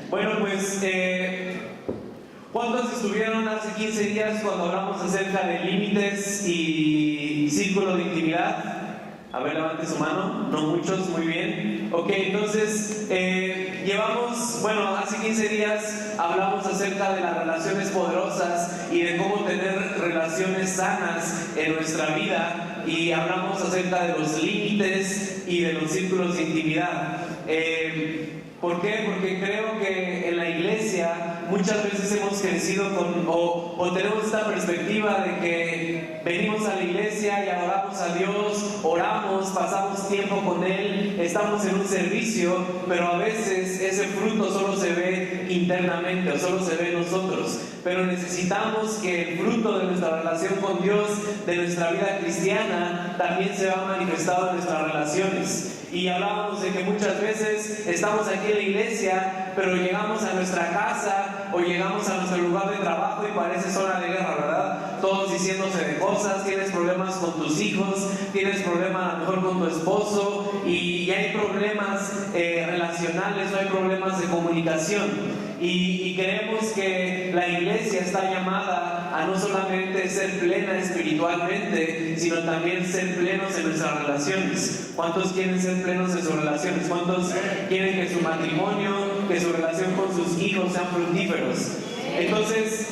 Bueno, pues, ¿cuántos estuvieron hace 15 días cuando hablamos acerca de límites y círculo de intimidad? A ver, levante su mano. No muchos, muy bien. Ok, entonces, hace 15 días hablamos acerca de las relaciones poderosas y de cómo tener relaciones sanas en nuestra vida, y hablamos acerca de los límites y de los círculos de intimidad. ¿Por qué? Porque creo que en la iglesia muchas veces hemos crecido o tenemos esta perspectiva de que venimos a la iglesia y adoramos a Dios, oramos, pasamos tiempo con Él, estamos en un servicio, pero a veces ese fruto solo se ve internamente o solo se ve en nosotros. Pero necesitamos que el fruto de nuestra relación con Dios, de nuestra vida cristiana, también se vea manifestado en nuestras relaciones. Y hablábamos de que muchas veces estamos aquí en la iglesia, pero llegamos a nuestra casa o llegamos a nuestro lugar de trabajo y parece zona de guerra, ¿verdad? Todos diciéndose de cosas, tienes problemas con tus hijos, tienes problemas a lo mejor con tu esposo, y hay problemas relacionales, no hay problemas de comunicación. Y creemos que la iglesia está llamada a no solamente ser plena espiritualmente, sino también ser plenos en nuestras relaciones. ¿Cuántos quieren ser plenos en sus relaciones? ¿Cuántos quieren que su matrimonio, que su relación con sus hijos sean fructíferos? Entonces,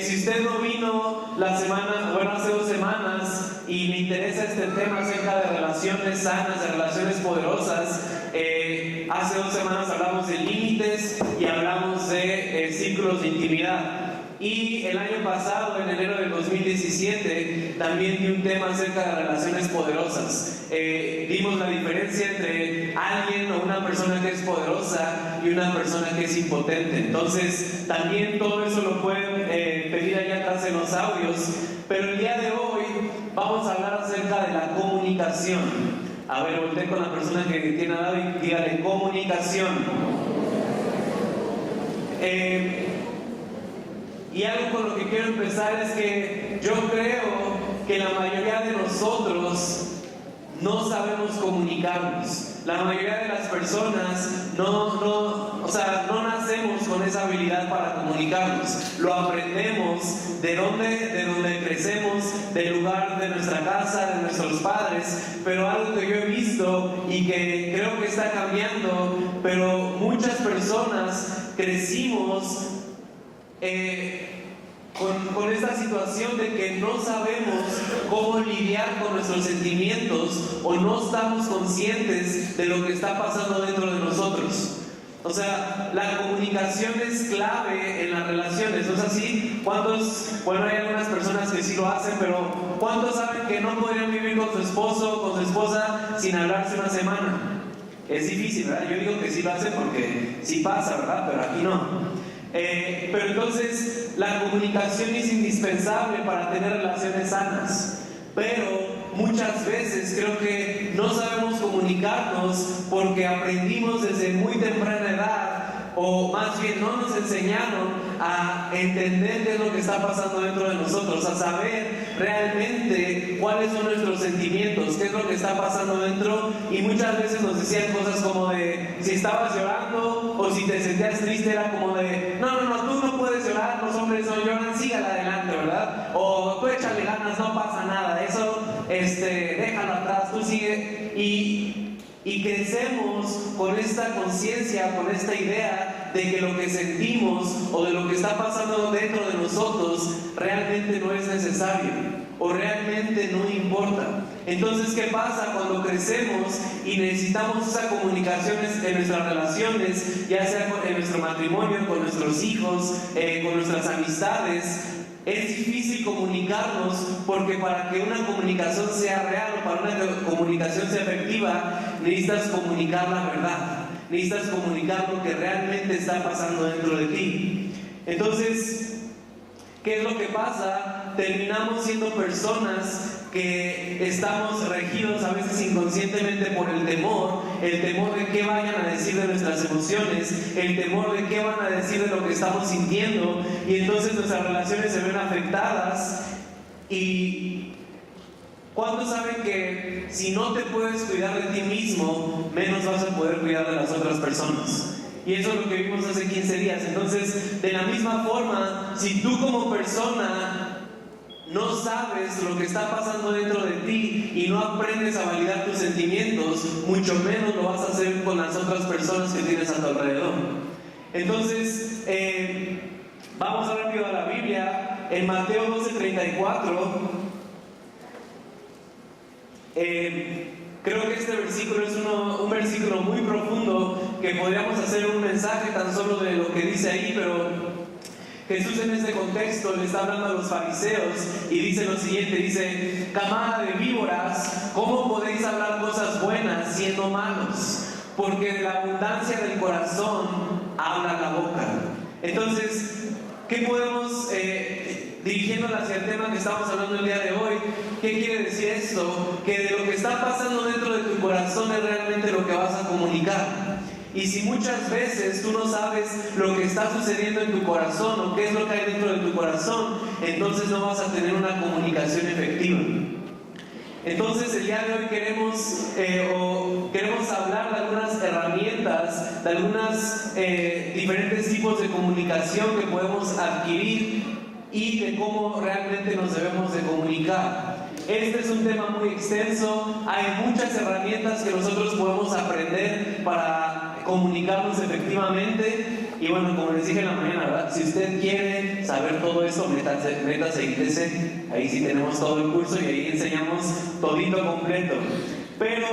si usted no vino hace 2 semanas y le interesa este tema acerca de relaciones sanas, de relaciones poderosas, hace 2 semanas hablamos de límites y hablamos de círculos de intimidad. Y el año pasado, en enero del 2017, también di un tema acerca de relaciones poderosas. Dimos la diferencia entre alguien o una persona que es poderosa y una persona que es impotente. Entonces, también todo eso lo pueden pedir allá atrás en los audios. Pero el día de hoy vamos a hablar acerca de la comunicación. A ver, volteen con la persona que tiene al lado y dígale comunicación. Y algo con lo que quiero empezar es que yo creo que la mayoría de nosotros no sabemos comunicarnos. La mayoría de las personas no nacemos con esa habilidad para comunicarnos. Lo aprendemos de donde crecemos, del lugar de nuestra casa, de nuestros padres. Pero algo que yo he visto y que creo que está cambiando, pero muchas personas crecimos con esta situación de que no sabemos cómo lidiar con nuestros sentimientos, o no estamos conscientes de lo que está pasando dentro de nosotros. O sea, la comunicación es clave en las relaciones, ¿no es así? Hay algunas personas que sí lo hacen, pero ¿cuántos saben que no podrían vivir con su esposo o con su esposa sin hablarse una semana? Es difícil, ¿verdad? Yo digo que sí lo hacen porque sí pasa, ¿verdad? Pero aquí no. Pero entonces la comunicación es indispensable para tener relaciones sanas, pero muchas veces creo que no sabemos comunicarnos porque aprendimos desde muy temprana edad, o más bien no nos enseñaron a entender qué es lo que está pasando dentro de nosotros, a saber realmente cuáles son nuestros sentimientos, qué es lo que está pasando dentro. Y muchas veces nos decían cosas como de, si estabas llorando o si te sentías triste, era como de, no, tú no puedes llorar, los hombres no lloran, sígala adelante, ¿verdad? O tú échale ganas, no pasa nada, eso, déjalo atrás, tú sigue. Y crecemos con esta conciencia, con esta idea de que lo que sentimos o de lo que está pasando dentro de nosotros realmente no es necesario o realmente no importa. Entonces, ¿qué pasa cuando crecemos y necesitamos esa comunicación en nuestras relaciones, ya sea en nuestro matrimonio, con nuestros hijos, con nuestras amistades? Es difícil comunicarnos porque para que una comunicación sea real o para una comunicación sea efectiva, necesitas comunicar la verdad, necesitas comunicar lo que realmente está pasando dentro de ti. Entonces, ¿qué es lo que pasa? Terminamos siendo personas que estamos regidos a veces inconscientemente por el temor de qué vayan a decir de nuestras emociones, el temor de qué van a decir de lo que estamos sintiendo, y entonces nuestras relaciones se ven afectadas. Y ¿cuántos saben que si no te puedes cuidar de ti mismo, menos vas a poder cuidar de las otras personas? Y eso es lo que vimos hace 15 días. Entonces, de la misma forma, si tú como persona no sabes lo que está pasando dentro de ti y no aprendes a validar tus sentimientos, mucho menos lo vas a hacer con las otras personas que tienes a tu alrededor. Entonces, vamos rápido a la Biblia. En Mateo 12:34, creo que este versículo es un versículo muy profundo, que podríamos hacer un mensaje tan solo de lo que dice ahí, pero Jesús en este contexto le está hablando a los fariseos y dice lo siguiente, dice: camada de víboras, ¿cómo podéis hablar cosas buenas siendo malos? Porque de la abundancia del corazón habla la boca. Entonces, ¿qué podemos, dirigiéndonos hacia el tema que estamos hablando el día de hoy, qué quiere decir esto? Que de lo que está pasando dentro de tu corazón es realmente lo que vas a comunicar. Y si muchas veces tú no sabes lo que está sucediendo en tu corazón o qué es lo que hay dentro de tu corazón, entonces no vas a tener una comunicación efectiva. Entonces el día de hoy queremos hablar de algunas herramientas, de algunos diferentes tipos de comunicación que podemos adquirir y de cómo realmente nos debemos de comunicar. Este es un tema muy extenso, hay muchas herramientas que nosotros podemos aprender para comunicarnos efectivamente. Y bueno, como les dije en la mañana, ¿verdad? Si usted quiere saber todo eso, métase a ITC, ahí sí tenemos todo el curso y ahí enseñamos todito completo. Pero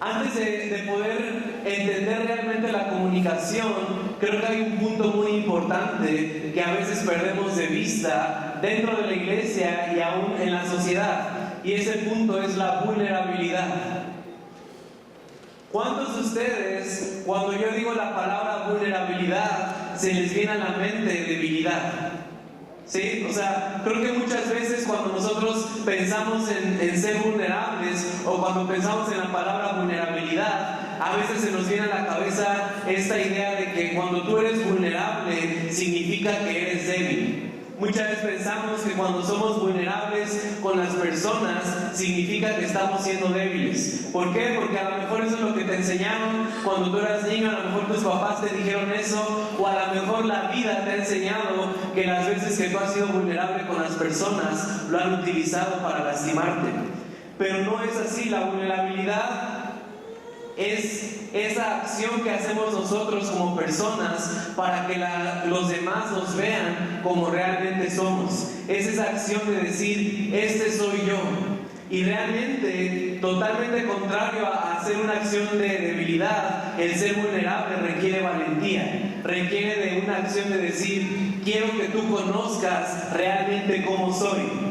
antes de poder entender realmente la comunicación, creo que hay un punto muy importante que a veces perdemos de vista dentro de la iglesia y aún en la sociedad, y ese punto es la vulnerabilidad. ¿Cuántos de ustedes, cuando yo digo la palabra vulnerabilidad, se les viene a la mente debilidad? ¿Sí? O sea, creo que muchas veces cuando nosotros pensamos en ser vulnerables o cuando pensamos en la palabra vulnerabilidad, a veces se nos viene a la cabeza esta idea de que cuando tú eres vulnerable significa que eres débil. Muchas veces pensamos que cuando somos vulnerables con las personas significa que estamos siendo débiles. ¿Por qué? Porque a lo mejor eso es lo que te enseñaron cuando tú eras niño, a lo mejor tus papás te dijeron eso, o a lo mejor la vida te ha enseñado que las veces que tú has sido vulnerable con las personas lo han utilizado para lastimarte. Pero no es así. La vulnerabilidad es esa acción que hacemos nosotros como personas para que los demás nos vean como realmente somos. Es esa acción de decir, este soy yo. Y realmente, totalmente contrario a hacer una acción de debilidad, el ser vulnerable requiere valentía, requiere de una acción de decir, quiero que tú conozcas realmente cómo soy.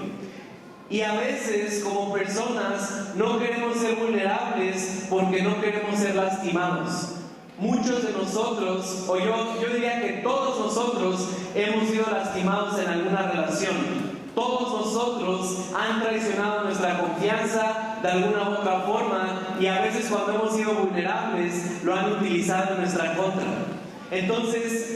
Y a veces, como personas, no queremos ser vulnerables porque no queremos ser lastimados. Muchos de nosotros, o yo diría que todos nosotros, hemos sido lastimados en alguna relación. Todos nosotros han traicionado nuestra confianza de alguna u otra forma, y a veces cuando hemos sido vulnerables, lo han utilizado en nuestra contra. Entonces,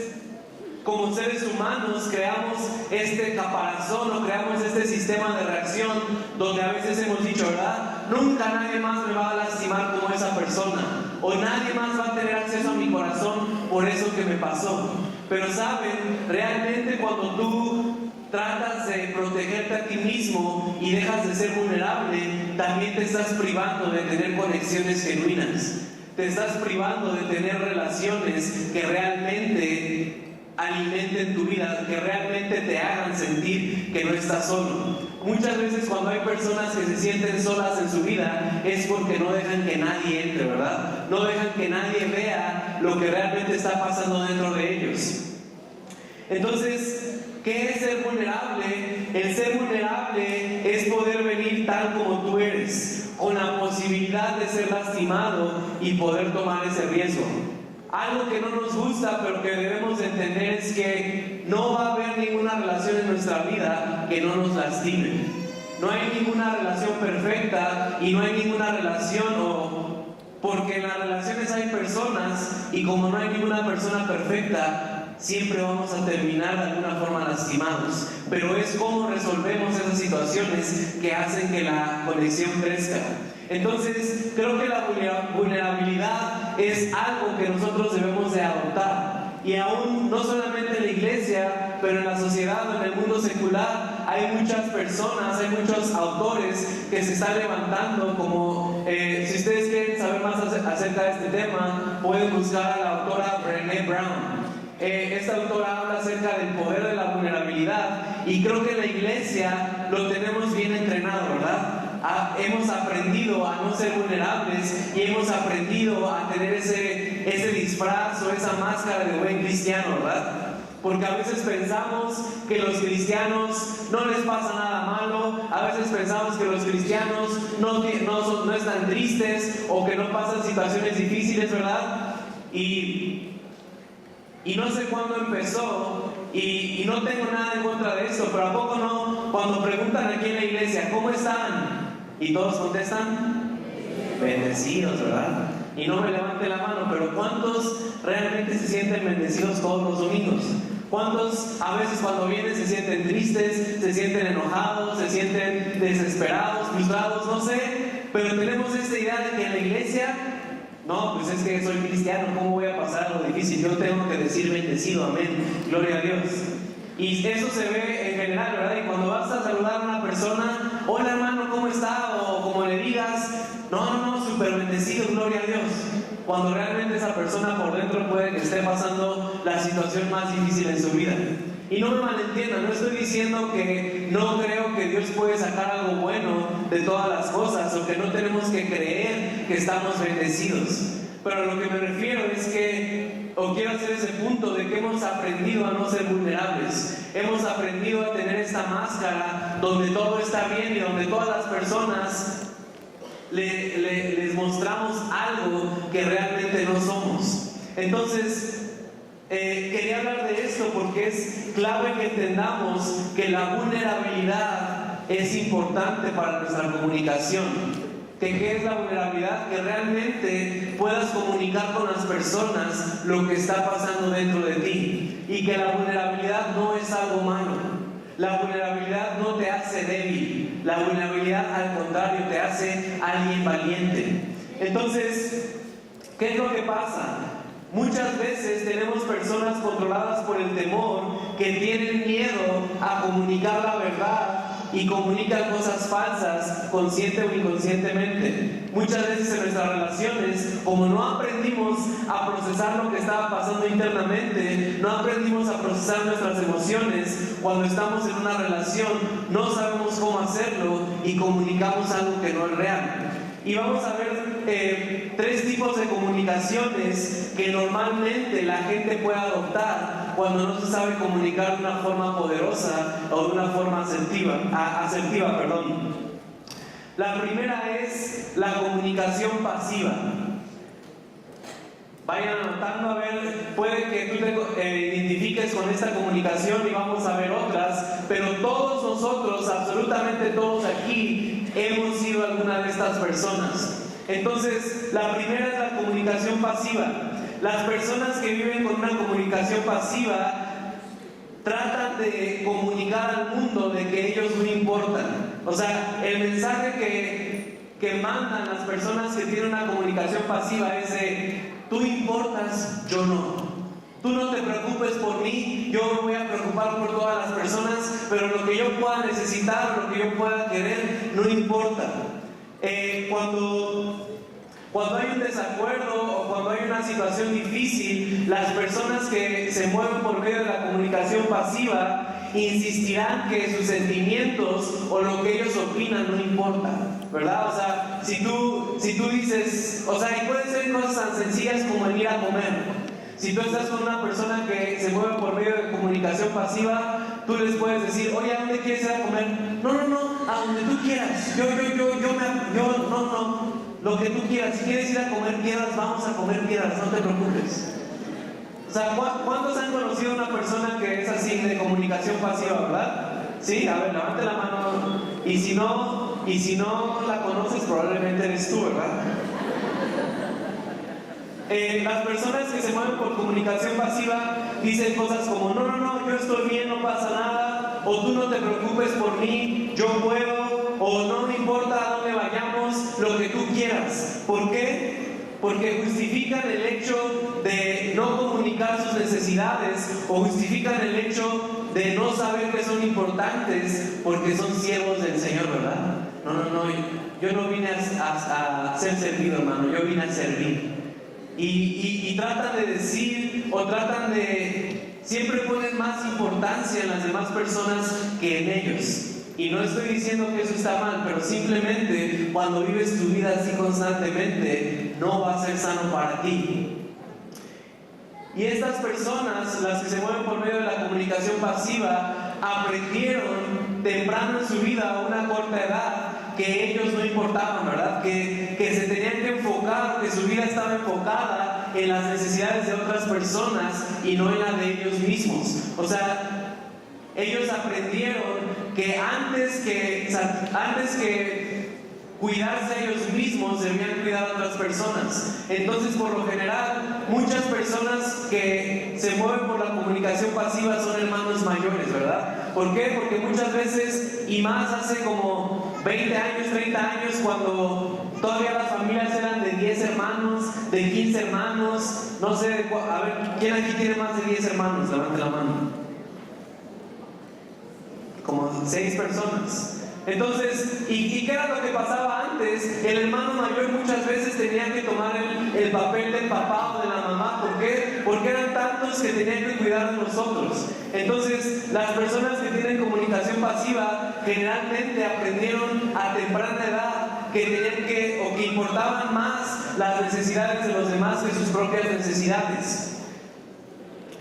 como seres humanos creamos este caparazón o creamos este sistema de reacción donde a veces hemos dicho, ¿verdad? Nunca nadie más me va a lastimar como esa persona, o nadie más va a tener acceso a mi corazón por eso que me pasó. Pero saben, realmente cuando tú tratas de protegerte a ti mismo y dejas de ser vulnerable, también te estás privando de tener conexiones genuinas, te estás privando de tener relaciones que realmente alimenten tu vida, que realmente te hagan sentir que no estás solo. Muchas veces cuando hay personas que se sienten solas en su vida es porque no dejan que nadie entre, ¿verdad? No dejan que nadie vea lo que realmente está pasando dentro de ellos. Entonces, ¿qué es ser vulnerable? El ser vulnerable es poder venir tal como tú eres, con la posibilidad de ser lastimado y poder tomar ese riesgo. Algo que no nos gusta, pero que debemos entender, es que no va a haber ninguna relación en nuestra vida que no nos lastime. No hay ninguna relación perfecta y no hay ninguna relación, porque en las relaciones hay personas, y como no hay ninguna persona perfecta, siempre vamos a terminar de alguna forma lastimados, pero es cómo resolvemos esas situaciones que hacen que la conexión crezca. Entonces, creo que la vulnerabilidad es algo que nosotros debemos de adoptar. Y aún, no solamente en la iglesia, pero en la sociedad o en el mundo secular, hay muchas personas, hay muchos autores que se están levantando, como si ustedes quieren saber más acerca de este tema, pueden buscar a la autora Brené Brown. Esta autora habla acerca del poder de la vulnerabilidad, y creo que en la iglesia lo tenemos bien entrenado, ¿verdad? Hemos aprendido a no ser vulnerables y hemos aprendido a tener ese disfraz o esa máscara de buen cristiano, ¿verdad? Porque a veces pensamos que los cristianos no les pasa nada malo, a veces pensamos que los cristianos no están tristes o que no pasan situaciones difíciles, ¿verdad? Y no sé cuándo empezó, y no tengo nada en contra de eso, pero ¿a poco no? Cuando preguntan aquí en la iglesia, ¿cómo están? Y todos contestan, bendecidos, ¿verdad? Y no me levante la mano, pero ¿cuántos realmente se sienten bendecidos todos los domingos? ¿Cuántos a veces cuando vienen se sienten tristes, se sienten enojados, se sienten desesperados, frustrados? No sé, pero tenemos esta idea de que en la iglesia, no, pues es que soy cristiano, ¿cómo voy a pasar algo difícil? Yo tengo que decir bendecido, amén, gloria a Dios. Y eso se ve en general, ¿verdad? Y cuando vas a saludar a una persona, hola hermano, ¿cómo está? O como le digas, no, súper bendecido, gloria a Dios. Cuando realmente esa persona por dentro puede que esté pasando la situación más difícil en su vida. Y no me malentiendan, no estoy diciendo que no creo que Dios puede sacar algo bueno de todas las cosas, o que no tenemos que creer que estamos bendecidos. Pero a lo que me refiero es que, o quiero hacer ese punto de que hemos aprendido a no ser vulnerables. Hemos aprendido a tener esta máscara donde todo está bien y donde todas las personas les mostramos algo que realmente no somos. Entonces, quería hablar de esto porque es clave que entendamos que la vulnerabilidad es importante para nuestra comunicación. ¿Qué es la vulnerabilidad? Que realmente puedas comunicar con las personas lo que está pasando dentro de ti, y que la vulnerabilidad no es algo malo. La vulnerabilidad no te hace débil, la vulnerabilidad al contrario te hace alguien valiente. Entonces, ¿qué es lo que pasa? Muchas veces tenemos personas controladas por el temor que tienen miedo a comunicar la verdad y comunican cosas falsas, consciente o inconscientemente. Muchas veces en nuestras relaciones, como no aprendimos a procesar lo que estaba pasando internamente, no aprendimos a procesar nuestras emociones, cuando estamos en una relación no sabemos cómo hacerlo y comunicamos algo que no es real. Y vamos a ver 3 tipos de comunicaciones que normalmente la gente puede adoptar cuando no se sabe comunicar de una forma poderosa o de una forma asertiva. La primera es la comunicación pasiva. Vayan anotando, a ver, puede que tú te identifiques con esta comunicación y vamos a ver otras, pero todos nosotros, absolutamente todos aquí, hemos sido alguna de estas personas. Entonces, la primera es la comunicación pasiva. Las personas que viven con una comunicación pasiva tratan de comunicar al mundo de que ellos no importan. O sea, el mensaje que mandan las personas que tienen una comunicación pasiva es de: tú importas, yo no. Tú no te preocupes por mí, yo me voy a preocupar por todas las personas, pero lo que yo pueda necesitar, lo que yo pueda querer, no importa. Cuando hay un desacuerdo o cuando hay una situación difícil, las personas que se mueven por medio de la comunicación pasiva insistirán que sus sentimientos o lo que ellos opinan no importa, ¿verdad? O sea, si tú dices, o sea, y pueden ser cosas tan sencillas como el ir a comer. Si tú estás con una persona que se mueve por medio de comunicación pasiva, tú les puedes decir: oye, ¿a dónde quieres ir a comer? No, a donde tú quieras. No, lo que tú quieras. Si quieres ir a comer piedras, vamos a comer piedras, no te preocupes. O sea, ¿cuántos han conocido a una persona que es así de comunicación pasiva, verdad? Sí, a ver, levante la mano. Y si no la conoces, probablemente eres tú, ¿verdad? las personas que se mueven por comunicación pasiva dicen cosas como: no, yo estoy bien, no pasa nada, o tú no te preocupes por mí, yo puedo, o no me importa a dónde vayamos, lo que tú quieras. ¿Por qué? Porque justifican el hecho de no comunicar sus necesidades, o justifican el hecho de no saber que son importantes porque son siervos del Señor, ¿verdad? No, yo no vine a ser servido, hermano, yo vine a servir. Y tratan de decir, o tratan de, siempre ponen más importancia en las demás personas que en ellos. Y no estoy diciendo que eso está mal, pero simplemente cuando vives tu vida así constantemente, no va a ser sano para ti. Y estas personas, las que se mueven por medio de la comunicación pasiva, aprendieron temprano en su vida, a una corta edad, que ellos no importaban, ¿verdad? Que se tenían que enfocar, que su vida estaba enfocada en las necesidades de otras personas y no en la de ellos mismos. O sea, ellos aprendieron que antes que cuidarse a ellos mismos, debían cuidar a otras personas. Entonces, por lo general, muchas personas que se mueven por la comunicación pasiva son hermanos mayores, ¿verdad? ¿Por qué? Porque muchas veces, y más hace como 20 años, 30 años, cuando todavía las familias eran de 10 hermanos, de 15 hermanos, no sé, a ver, ¿quién aquí tiene más de 10 hermanos? Levante la mano. Como 6 personas. Entonces, ¿y qué era lo que pasaba antes? El hermano mayor muchas veces tenía que tomar el papel del papá o de la mamá. ¿Por qué? Porque eran tantos que tenían que cuidar de nosotros. Entonces, las personas que tienen comunicación pasiva generalmente aprendieron a temprana edad que tenían que importaban más las necesidades de los demás que sus propias necesidades.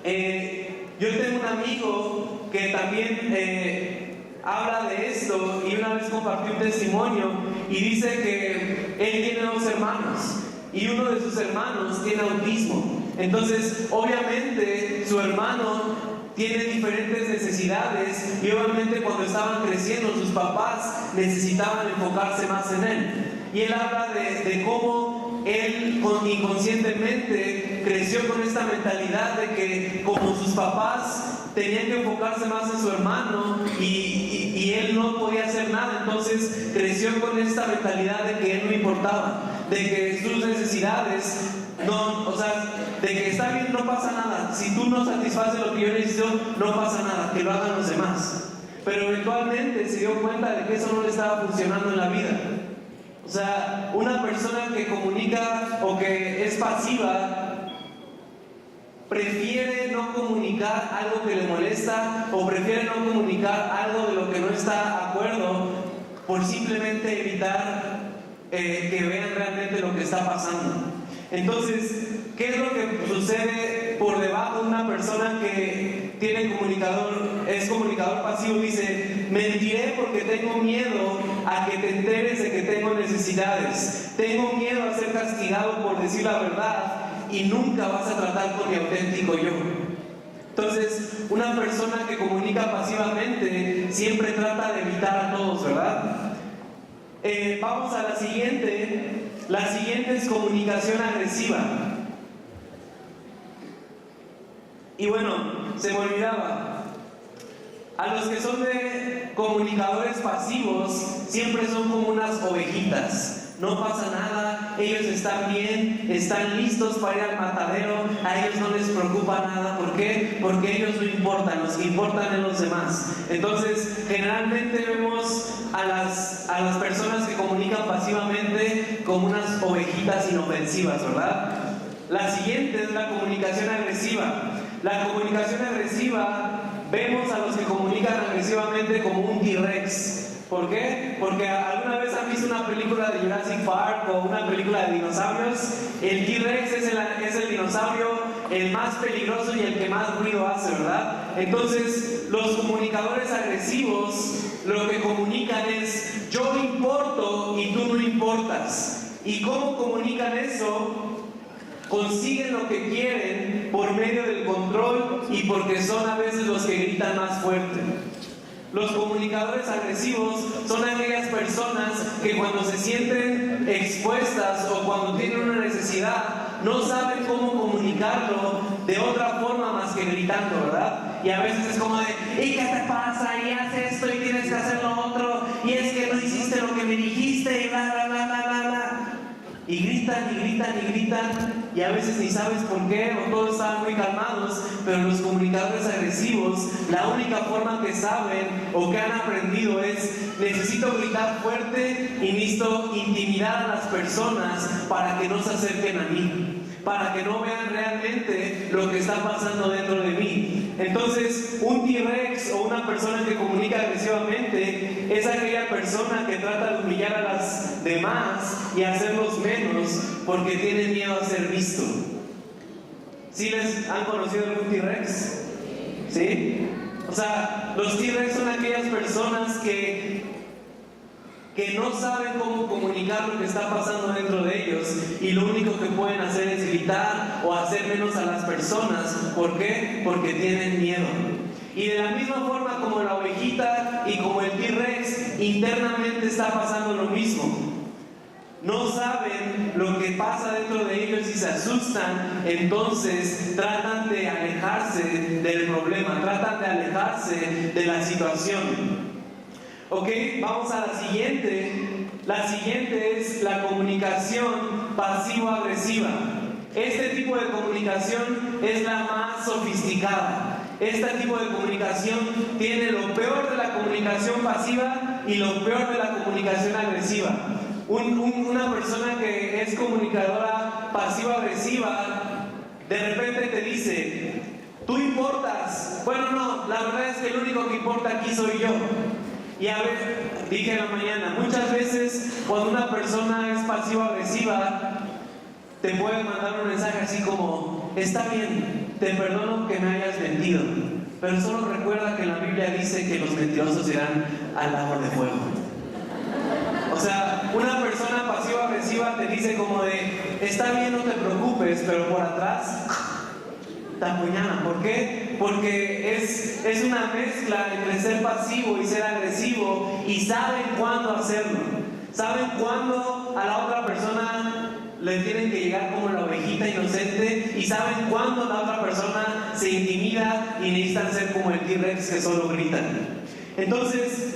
Yo tengo un amigo que también habla de esto, y una vez compartió un testimonio y dice que él tiene 2 hermanos y uno de sus hermanos tiene autismo. Entonces, obviamente, su hermano tiene diferentes necesidades, y obviamente cuando estaban creciendo sus papás necesitaban enfocarse más en él. Y él habla de cómo él inconscientemente creció con esta mentalidad de que como sus papás tenían que enfocarse más en su hermano y él no podía hacer nada, entonces creció con esta mentalidad de que él no importaba, de que sus necesidades no, o sea, de que está bien, no pasa nada, si tú no satisfaces lo que yo necesito, no pasa nada, que lo hagan los demás. Pero eventualmente se dio cuenta de que eso no le estaba funcionando en la vida. O sea, una persona que comunica o que es pasiva prefiere no comunicar algo que le molesta, o prefiere no comunicar algo de lo que no está de acuerdo, por simplemente evitar que vean realmente lo que está pasando. Entonces, ¿qué es lo que sucede por debajo de una persona que es comunicador pasivo? Dice: mentiré porque tengo miedo a que te enteres de que tengo necesidades, tengo miedo a ser castigado por decir la verdad, y nunca vas a tratar con mi auténtico yo. Entonces, una persona que comunica pasivamente siempre trata de evitar a todos, ¿verdad? Vamos a la siguiente. La siguiente es comunicación agresiva. Y bueno, se me olvidaba. A los que son de comunicadores pasivos, siempre son como unas ovejitas. No pasa nada, ellos están bien, están listos para ir al matadero, a ellos no les preocupa nada. ¿Por qué? Porque ellos no importan, los que importan en los demás. Entonces, generalmente vemos a las personas que comunican pasivamente como unas ovejitas inofensivas, ¿verdad? La siguiente es la comunicación agresiva. La comunicación agresiva, vemos a los que comunican agresivamente como un T-Rex. ¿Por qué? Porque alguna vez han visto una película de Jurassic Park o una película de dinosaurios. El T-Rex es el dinosaurio el más peligroso y el que más ruido hace, ¿verdad? Entonces, los comunicadores agresivos lo que comunican es: yo importo y tú no importas. ¿Y cómo comunican eso? Consiguen lo que quieren por medio del control y porque son a veces los que gritan más fuerte. Los comunicadores agresivos son aquellas personas que cuando se sienten expuestas o cuando tienen una necesidad, no saben cómo comunicarlo de otra forma más que gritando, ¿verdad? Y a veces es como de, ¿y qué te pasa? Y haces esto y tienes que hacer lo otro, y es que no hiciste lo que me dijiste, y bla, bla, bla, bla, bla, bla. Y gritan, y gritan, y gritan, y a veces ni sabes por qué, o todos están muy calmados, pero los comunicadores agresivos, la única forma que saben o que han aprendido es, necesito gritar fuerte y necesito intimidar a las personas para que no se acerquen a mí, para que no vean realmente lo que está pasando dentro de mí. Entonces, un T-Rex o una persona que comunica agresivamente es aquella persona que trata de humillar a las demás y hacerlos menos porque tiene miedo a ser visto. ¿Sí les han conocido algún T-Rex? ¿Sí? O sea, los T-Rex son aquellas personas que no saben cómo comunicar lo que está pasando dentro de ellos y lo único que pueden hacer es gritar o hacer menos a las personas. ¿Por qué? Porque tienen miedo. Y de la misma forma como la ovejita y como el T-Rex, internamente está pasando lo mismo. No saben lo que pasa dentro de ellos y se asustan, entonces tratan de alejarse del problema, tratan de alejarse de la situación. Ok, vamos a la siguiente. La siguiente es la comunicación pasivo-agresiva. Este tipo de comunicación es la más sofisticada. Este tipo de comunicación tiene lo peor de la comunicación pasiva y lo peor de la comunicación agresiva. Una persona que es comunicadora pasivo-agresiva de repente te dice, tú importas. Bueno, no, la verdad es que el único que importa aquí soy yo. Y a ver, dije en la mañana, muchas veces cuando una persona es pasivo-agresiva, te puede mandar un mensaje así como, está bien, te perdono que me hayas mentido, pero solo recuerda que la Biblia dice que los mentirosos irán al lago de fuego. O sea, una persona pasivo-agresiva te dice como de, está bien, no te preocupes, pero por atrás te apuñalan. ¿Por qué? Porque es una mezcla entre ser pasivo y ser agresivo, y saben cuándo hacerlo. Saben cuándo a la otra persona le tienen que llegar como la ovejita inocente, y saben cuándo la otra persona se intimida y necesitan ser como el T-Rex que solo gritan. Entonces,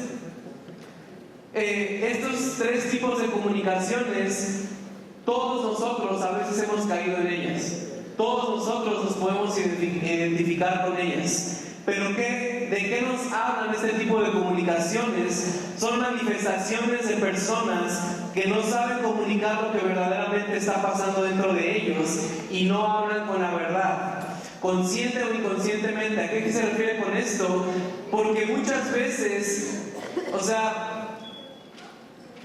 estos tres tipos de comunicaciones, todos nosotros a veces hemos caído en ellas. Todos nosotros nos podemos identificar con ellas. Pero ¿de qué nos hablan este tipo de comunicaciones? Son manifestaciones de personas que no saben comunicar lo que verdaderamente está pasando dentro de ellos y no hablan con la verdad, consciente o inconscientemente. ¿A qué se refiere con esto? Porque muchas veces, o sea,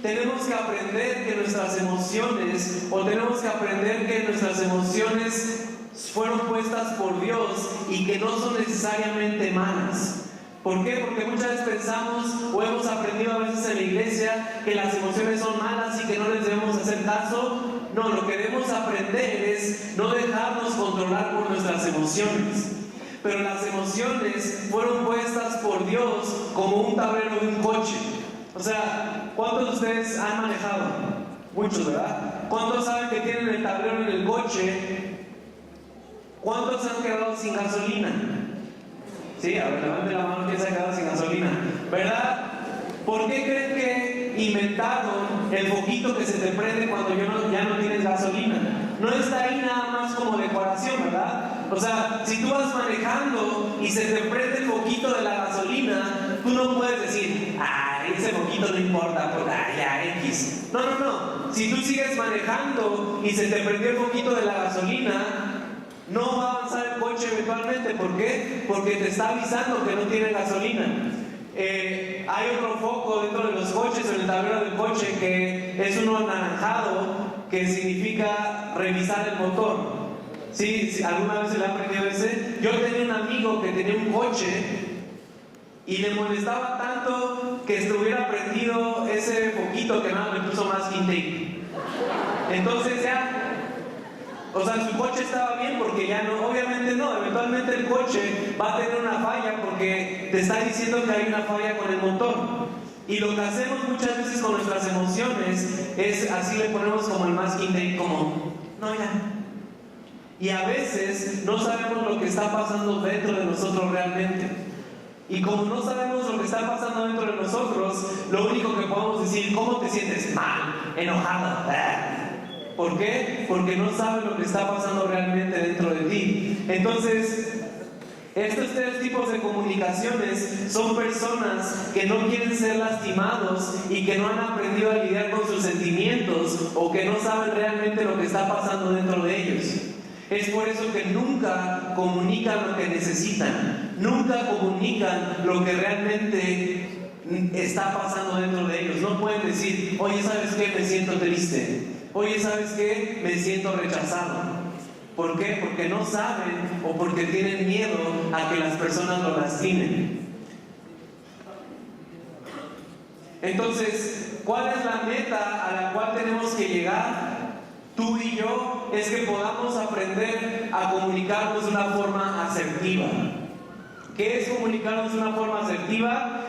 tenemos que aprender que nuestras emociones, o tenemos que aprender que nuestras emociones fueron puestas por Dios y que no son necesariamente malas. ¿Por qué? Porque muchas veces pensamos o hemos aprendido a veces en la iglesia que las emociones son malas y que no les debemos hacer caso. No, lo que debemos aprender es no dejarnos controlar por nuestras emociones. Pero las emociones fueron puestas por Dios como un tablero de un coche. O sea, ¿cuántos de ustedes han manejado? Muchos, ¿verdad? ¿Cuántos saben que tienen el tablero en el coche? ¿Cuántos se han quedado sin gasolina? Sí, a ver, levanten la mano, ¿quién se ha quedado sin gasolina? ¿Verdad? ¿Por qué creen que inventaron el foquito que se te prende cuando ya no tienes gasolina? No está ahí nada más como decoración, ¿verdad? O sea, si tú vas manejando y se te prende el foquito de la gasolina, tú no puedes decir, ese foquito no importa, pues ya X. No. Si tú sigues manejando y se te prendió el foquito de la gasolina, no va a avanzar el coche eventualmente. ¿Por qué? Porque te está avisando que no tiene gasolina. Hay otro foco dentro de los coches, en el tablero del coche, que es uno anaranjado, que significa revisar el motor. ¿Sí? ¿Alguna vez se le ha prendido ese? Yo tenía un amigo que tenía un coche y le molestaba tanto que estuviera prendido ese foquito que nada le puso masking tape. Entonces o sea, su coche estaba bien porque ya no, obviamente no, eventualmente el coche va a tener una falla porque te está diciendo que hay una falla con el motor. Y lo que hacemos muchas veces con nuestras emociones es así, le ponemos como el masking tape, como, no, ya, Y a veces no sabemos lo que está pasando dentro de nosotros realmente. Y como no sabemos lo que está pasando dentro de nosotros, lo único que podemos decir, ¿cómo te sientes? Mal, enojado. ¿Por qué? Porque no sabes lo que está pasando realmente dentro de ti. Entonces, estos tres tipos de comunicaciones son personas que no quieren ser lastimados y que no han aprendido a lidiar con sus sentimientos o que no saben realmente lo que está pasando dentro de ellos. Es por eso que nunca comunican lo que necesitan, nunca comunican lo que realmente está pasando dentro de ellos. No pueden decir, oye, ¿sabes qué? Me siento triste. Oye, ¿sabes qué? Me siento rechazado. ¿Por qué? Porque no saben o porque tienen miedo a que las personas lo lastimen. Entonces, ¿cuál es la meta a la cual tenemos que llegar? Tú y yo, es que podamos aprender a comunicarnos de una forma asertiva. ¿Qué es comunicarnos de una forma asertiva?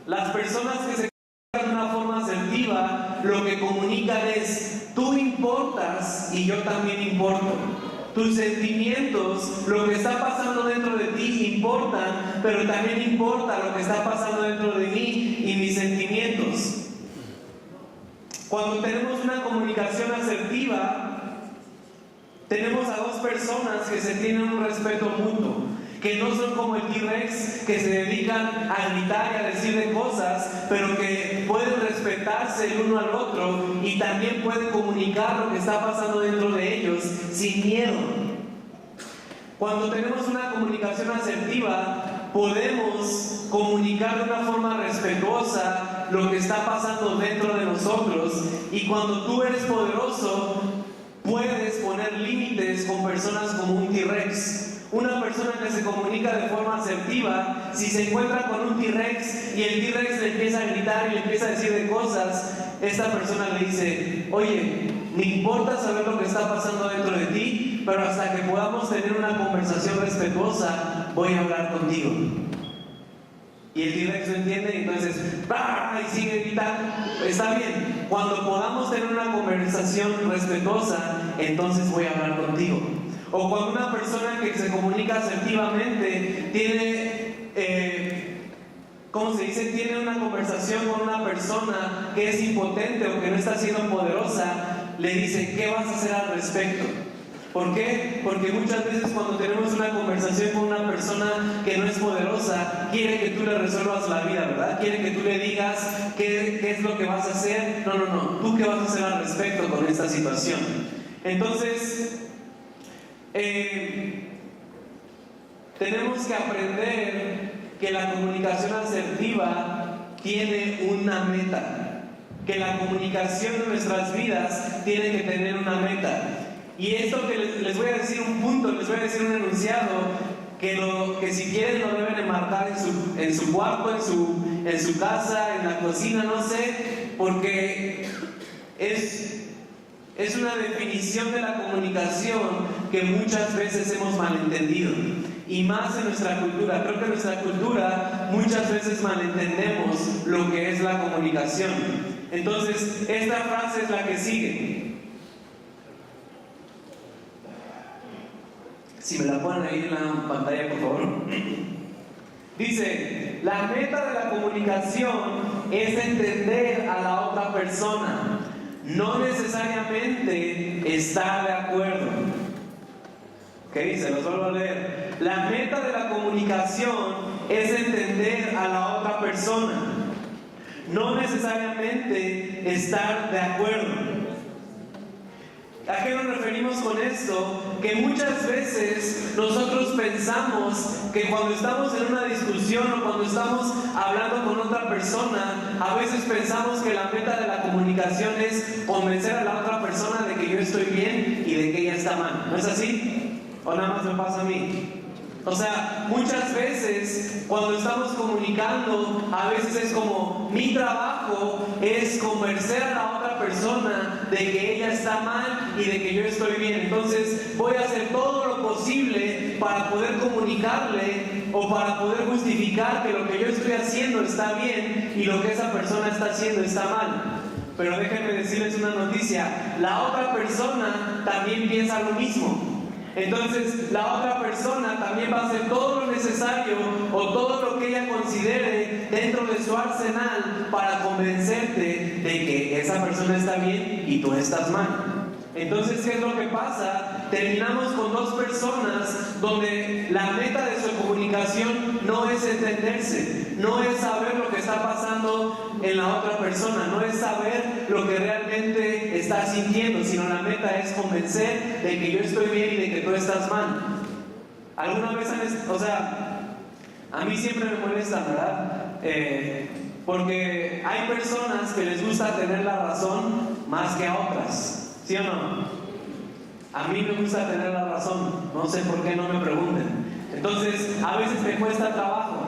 Las personas que se comunican de una forma asertiva, lo que comunican es, tú importas y yo también importo. Tus sentimientos, lo que está pasando dentro de ti importan, pero también importa lo que está pasando dentro de mí y mis sentimientos. Cuando tenemos una comunicación asertiva, tenemos a dos personas que se tienen un respeto mutuo, que no son como el T-Rex, que se dedican a gritar y a decirle cosas, pero que pueden respetarse el uno al otro y también pueden comunicar lo que está pasando dentro de ellos sin miedo. Cuando tenemos una comunicación asertiva, podemos comunicar de una forma respetuosa lo que está pasando dentro de nosotros, y cuando tú eres poderoso, puedes poner límites con personas como un T-Rex. Una persona que se comunica de forma asertiva, si se encuentra con un T-Rex y el T-Rex le empieza a gritar y le empieza a decir de cosas, esta persona le dice, oye, me importa saber lo que está pasando dentro de ti, pero hasta que podamos tener una conversación respetuosa, voy a hablar contigo. Y el T-Rex lo entiende y entonces ¡bah! Y sigue gritando. Está bien, cuando podamos tener una conversación respetuosa, entonces voy a hablar contigo. O cuando una persona que se comunica asertivamente tiene, ¿cómo se dice? Tiene una conversación con una persona que es impotente o que no está siendo poderosa, le dice, ¿qué vas a hacer al respecto? ¿Por qué? Porque muchas veces cuando tenemos una conversación con una persona que no es poderosa, quiere que tú le resuelvas la vida, ¿verdad? Quiere que tú le digas qué es lo que vas a hacer. No, ¿tú qué vas a hacer al respecto con esta situación? Entonces, tenemos que aprender que la comunicación asertiva tiene una meta, que la comunicación en nuestras vidas tiene que tener una meta. Y esto que les voy a decir un punto, les voy a decir un enunciado que si quieren lo deben enmarcar en su cuarto, en su casa, en la cocina, no sé, porque es una definición de la comunicación que muchas veces hemos malentendido, y más en nuestra cultura. Creo que en nuestra cultura muchas veces malentendemos lo que es la comunicación. Entonces, esta frase es la que sigue. Si me la ponen ahí en la pantalla, por favor. Dice, la meta de la comunicación es entender a la otra persona, no necesariamente estar de acuerdo. Ok, se los vuelvo a leer. La meta de la comunicación es entender a la otra persona, no necesariamente estar de acuerdo. ¿A qué nos referimos con esto? Que muchas veces nosotros pensamos que cuando estamos en una discusión o cuando estamos hablando con otra persona, a veces pensamos que la meta de la comunicación es convencer a la otra persona de que yo estoy bien y de que ella está mal. ¿No es así? ¿O nada más me pasa a mí? O sea, muchas veces cuando estamos comunicando, a veces es como mi trabajo es convencer a la otra persona de que ella está mal y de que yo estoy bien. Entonces voy a hacer todo lo posible para poder comunicarle o para poder justificar que lo que yo estoy haciendo está bien y lo que esa persona está haciendo está mal. Pero déjenme decirles una noticia, la otra persona también piensa lo mismo. Entonces la otra persona también va a hacer todo lo necesario o todo lo que ella considere dentro de su arsenal para convencerte de que esa persona está bien y tú estás mal. Entonces, ¿qué es lo que pasa? Terminamos con dos personas donde la meta de su comunicación no es entenderse, no es saber lo que está pasando en la otra persona, no es saber lo que realmente está sintiendo, sino la meta es convencer de que yo estoy bien y de que tú estás mal. ¿Alguna vez a mí siempre me molesta, ¿verdad? Porque hay personas que les gusta tener la razón más que a otras. ¿Sí o no? A mí me gusta tener la razón, no sé por qué, no me pregunten. Entonces, a veces me cuesta trabajo.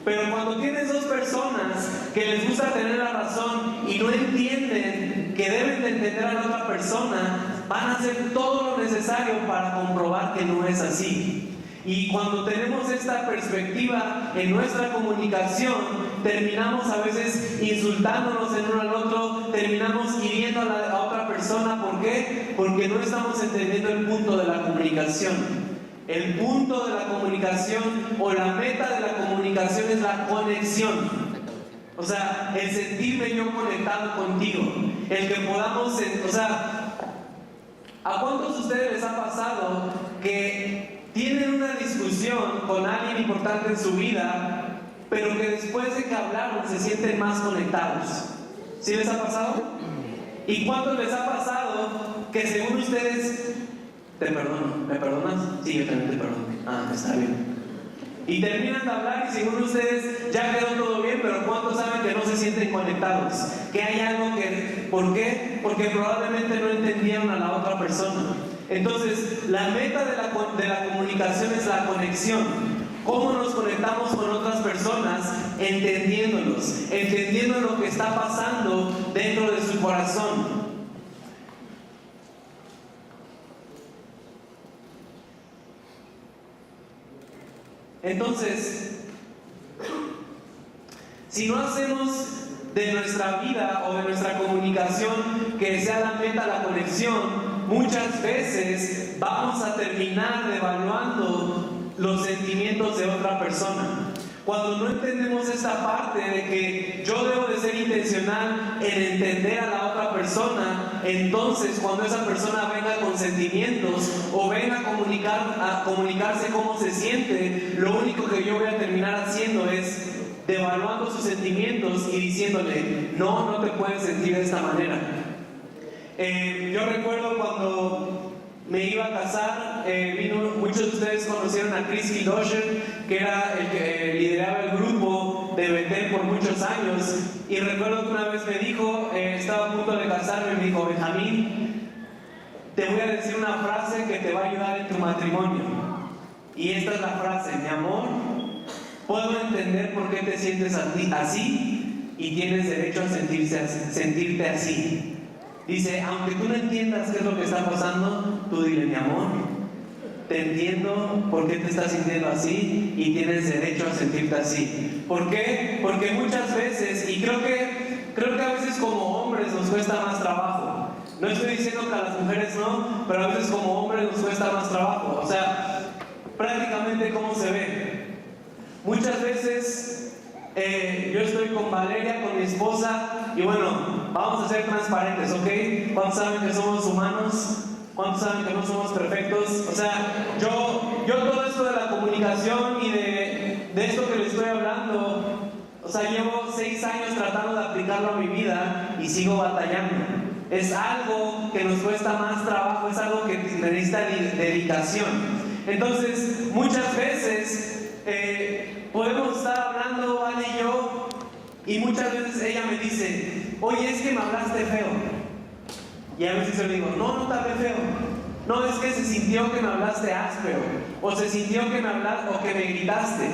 Pero cuando tienes dos personas que les gusta tener la razón y no entienden que deben de entender a la otra persona, van a hacer todo lo necesario para comprobar que no es así. Y cuando tenemos esta perspectiva en nuestra comunicación, terminamos a veces insultándonos el uno al otro, terminamos hiriendo a la otra persona. ¿Por qué? Porque no estamos entendiendo el punto de la comunicación. El punto de la comunicación o la meta de la comunicación es la conexión. O sea, el sentirme yo conectado contigo, el que podamos, ¿a cuántos de ustedes les ha pasado que tienen una discusión con alguien importante en su vida, pero que después de que hablaron se sienten más conectados? ¿Sí les ha pasado? ¿Y cuántos les ha pasado que según ustedes, te perdono, ¿me perdonas? Sí, yo también te perdono. Ah, está bien. Y terminan de hablar y según ustedes ya quedó todo bien, pero ¿cuántos saben que no se sienten conectados? Que hay algo que... ¿Por qué? Porque probablemente no entendieron a la otra persona. Entonces, la meta de la comunicación es la conexión. ¿Cómo nos conectamos con otras personas? Entendiéndolos, entendiendo lo que está pasando dentro de su corazón. Entonces, si no hacemos de nuestra vida o de nuestra comunicación que sea la meta la conexión, muchas veces vamos a terminar devaluando los sentimientos de otra persona. Cuando no entendemos esta parte de que yo debo de ser intencional en entender a la otra persona, entonces cuando esa persona venga con sentimientos o venga a comunicarse cómo se siente, lo único que yo voy a terminar haciendo es devaluando sus sentimientos y diciéndole, no te puedes sentir de esta manera. Yo recuerdo cuando me iba a casar, muchos de ustedes conocieron a Chris Kildosher, que era el que lideraba el grupo de Betel por muchos años, y recuerdo que una vez me dijo, estaba a punto de casarme, me dijo, Benjamín, te voy a decir una frase que te va a ayudar en tu matrimonio. Y esta es la frase: mi amor, puedo entender por qué te sientes así y tienes derecho a sentirte así. Dice, aunque tú no entiendas qué es lo que está pasando, tú dile, mi amor, te entiendo por qué te estás sintiendo así y tienes derecho a sentirte así. ¿Por qué? Porque muchas veces, y creo que a veces como hombres nos cuesta más trabajo. No estoy diciendo que a las mujeres no, pero a veces como hombres nos cuesta más trabajo. O sea, prácticamente cómo se ve. Muchas veces yo estoy con Valeria, con mi esposa, y bueno, vamos a ser transparentes, ¿ok? ¿Cuántos saben que somos humanos? ¿Cuántos saben que no somos perfectos? O sea, yo todo esto de la comunicación y de esto que les estoy hablando, o sea, llevo 6 años tratando de aplicarlo a mi vida y sigo batallando. Es algo que nos cuesta más trabajo, es algo que necesita dedicación. Entonces, muchas veces podemos estar hablando, Vale y yo, y muchas veces ella me dice, oye, es que me hablaste feo. Y a veces yo le digo, no te hablé feo. No, es que se sintió que me hablaste áspero, o se sintió que me hablaste, o que me gritaste.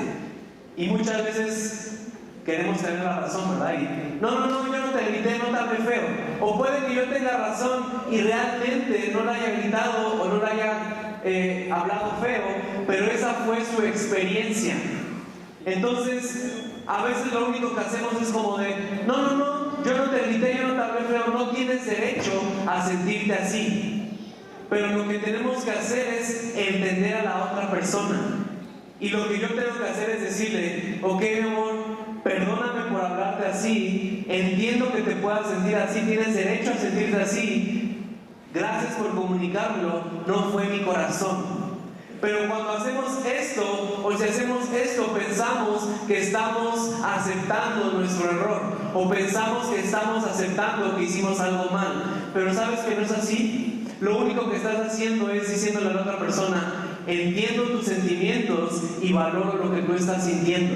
Y muchas veces queremos tener la razón, ¿verdad? Y, no, yo no te grité, no te hablé feo. O puede que yo tenga razón y realmente no la haya gritado o no la haya hablado feo, pero esa fue su experiencia. Entonces, a veces lo único que hacemos es como de, no, yo no te grité, yo no te hablé feo, no tienes derecho a sentirte así. pero lo que tenemos que hacer es entender a la otra persona. Y lo que yo tengo que hacer es decirle, ok, mi amor, perdóname por hablarte así, entiendo que te puedas sentir así, tienes derecho a sentirte así, gracias por comunicarlo, no fue mi corazón. Pero cuando hacemos esto, o si hacemos esto, pensamos que estamos aceptando nuestro error, o pensamos que estamos aceptando que hicimos algo mal. Pero ¿sabes que no es así? Lo único que estás haciendo es diciéndole a la otra persona, entiendo tus sentimientos y valoro lo que tú estás sintiendo.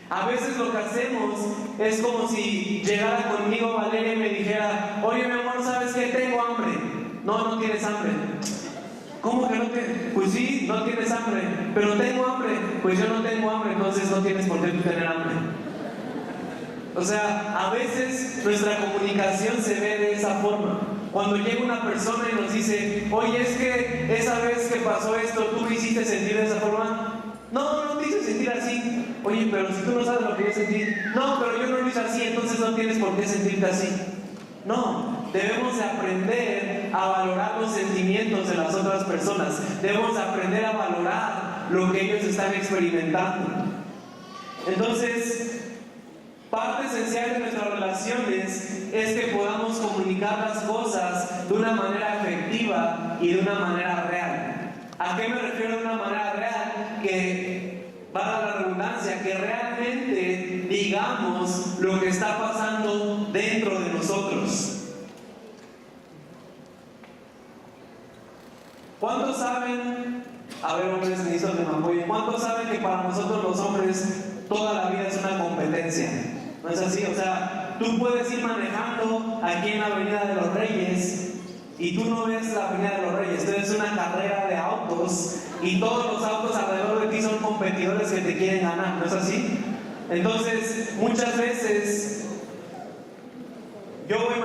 A veces lo que hacemos es como si llegara conmigo Valeria y me dijera, oye mi amor, ¿sabes qué? Tengo hambre. No, no tienes hambre. ¿Cómo que no tienes? Pues sí, no tienes hambre, pero tengo hambre. Pues yo no tengo hambre, entonces no tienes por qué tú tener hambre. O sea, a veces nuestra comunicación se ve de esa forma. Cuando llega una persona y nos dice, oye, es que esa vez que pasó esto, ¿tú me hiciste sentir de esa forma? No, no te hice sentir así. Oye, pero si tú no sabes lo que yo sentí. No, pero yo no lo hice así, entonces no tienes por qué sentirte así. No, debemos de aprender a valorar los sentimientos de las otras personas. Debemos de aprender a valorar lo que ellos están experimentando. Entonces, parte esencial de nuestras relaciones es que podamos comunicar las cosas de una manera efectiva y de una manera real. ¿A qué me refiero de una manera real? Que, para la redundancia, que realmente digamos lo que está pasando dentro de nosotros. ¿Cuántos saben? A ver, hombres, necesito que me apoyen. ¿Cuántos saben que para nosotros los hombres toda la vida es una competencia? ¿No es así? O sea, tú puedes ir manejando aquí en la Avenida de los Reyes y tú no ves la Avenida de los Reyes, entonces es una carrera de autos y todos los autos alrededor de ti son competidores que te quieren ganar, ¿no es así? Entonces, muchas veces yo voy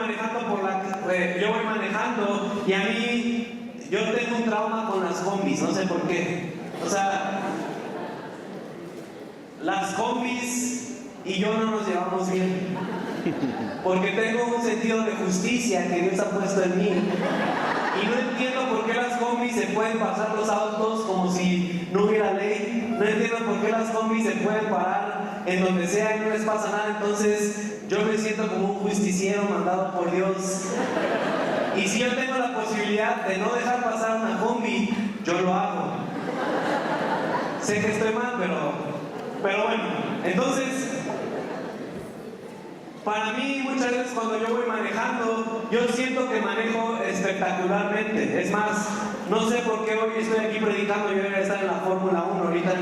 manejando y a mí, yo tengo un trauma con las combis, no sé por qué. O sea, las combis y yo no nos llevamos bien, porque tengo un sentido de justicia que Dios ha puesto en mí y no entiendo por qué las combis se pueden pasar los autos como si no hubiera ley. No entiendo por qué las combis se pueden parar en donde sea y no les pasa nada. Entonces yo me siento como un justiciero mandado por Dios, y si yo tengo la posibilidad de no dejar pasar una combi, yo lo hago. Sé que estoy mal, pero bueno, entonces para mí muchas veces cuando yo voy manejando, yo siento que manejo espectacularmente. Es más, no sé por qué hoy estoy aquí predicando, yo debería estar en la Fórmula 1 ahorita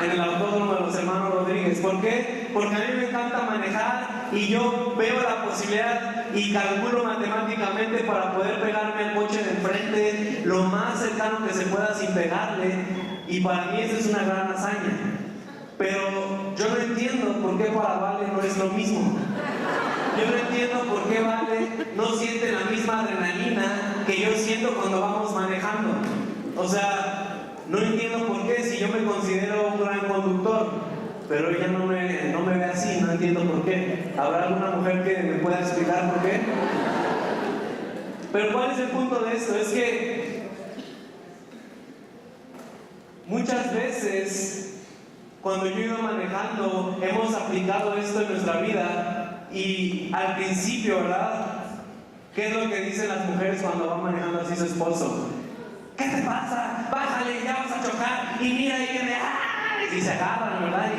en el autódromo de los hermanos Rodríguez. ¿Por qué? Porque a mí me encanta manejar y yo veo la posibilidad y calculo matemáticamente para poder pegarme al coche de enfrente lo más cercano que se pueda sin pegarle, y para mí eso es una gran hazaña. Pero yo no entiendo por qué para Vale no es lo mismo. Yo no entiendo por qué Vale no siente la misma adrenalina que yo siento cuando vamos manejando. O sea, no entiendo por qué, si yo me considero un gran conductor, pero ella no me ve así, no entiendo por qué. ¿Habrá alguna mujer que me pueda explicar por qué? Pero ¿cuál es el punto de esto? Es que muchas veces cuando yo iba manejando, hemos aplicado esto en nuestra vida, y al principio, ¿verdad? ¿Qué es lo que dicen las mujeres cuando van manejando así su esposo? ¿Qué te pasa? Bájale, ya vas a chocar, y mira, y viene, ¡ay! Y se agarran, ¿verdad?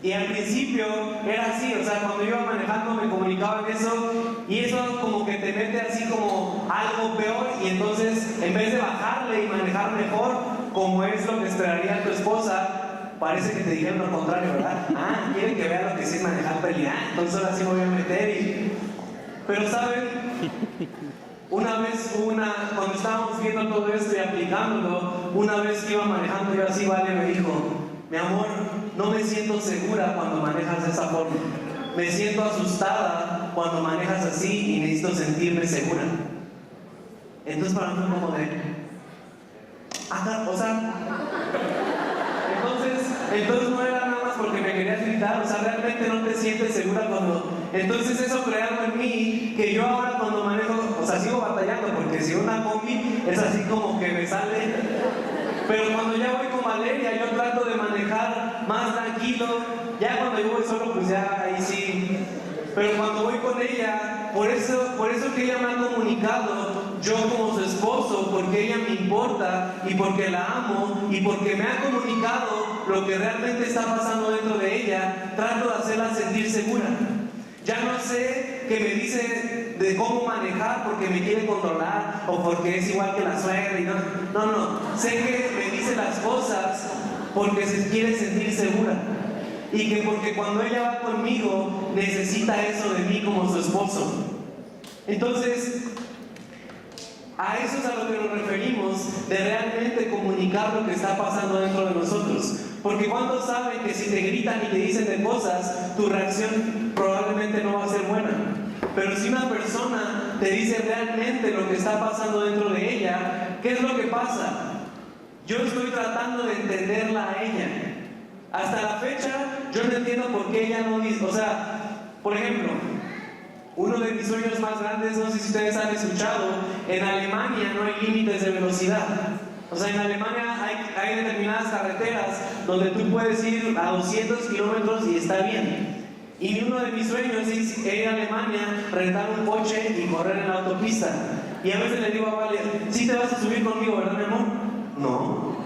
Y al principio era así, o sea, cuando iba manejando me comunicaban eso, y eso como que te mete así como algo peor, y entonces en vez de bajarle y manejar mejor, como es lo que esperaría tu esposa, parece que te dijeron lo contrario, ¿verdad? Quieren que vea lo que sí es manejar pelear, entonces ahora sí me voy a meter. Pero ¿saben? Una vez cuando estábamos viendo todo esto y aplicándolo, una vez que iba manejando yo así, Vale me dijo, mi amor, no me siento segura cuando manejas de esa forma. Me siento asustada cuando manejas así y necesito sentirme segura. Entonces para mí fue como de... o sea... Entonces no era nada más porque me querías gritar. O sea, realmente no te sientes segura cuando Entonces eso crea algo en mí que yo ahora cuando manejo, o sea, sigo batallando porque si una combi es así como que me sale. Pero cuando ya voy con Valeria, yo trato de manejar más tranquilo. Ya cuando yo voy solo, pues ya ahí sí. Pero cuando voy con ella, por eso que ella me ha comunicado, yo como su esposo, porque ella me importa y porque la amo y porque me ha comunicado lo que realmente está pasando dentro de ella, trato de hacerla sentir segura. Ya no sé que me dice de cómo manejar porque me quiere controlar o porque es igual que la suegra y no, sé que me dice las cosas porque se quiere sentir segura. Y que porque cuando ella va conmigo necesita eso de mí como su esposo. Entonces, a eso es a lo que nos referimos de realmente comunicar lo que está pasando dentro de nosotros. Porque cuando saben que si te gritan y te dicen de cosas, tu reacción probablemente no va a ser buena. Pero si una persona te dice realmente lo que está pasando dentro de ella, ¿qué es lo que pasa? Yo estoy tratando de entenderla a ella. Hasta la fecha, yo no entiendo por qué ella no dice, o sea, por ejemplo, uno de mis sueños más grandes, no sé si ustedes han escuchado, en Alemania no hay límites de velocidad. O sea, en Alemania hay determinadas carreteras donde tú puedes ir a 200 kilómetros y está bien. Y uno de mis sueños es ir a Alemania, rentar un coche y correr en la autopista. Y a veces le digo a Vale, ¿sí te vas a subir conmigo, verdad, mi amor? No,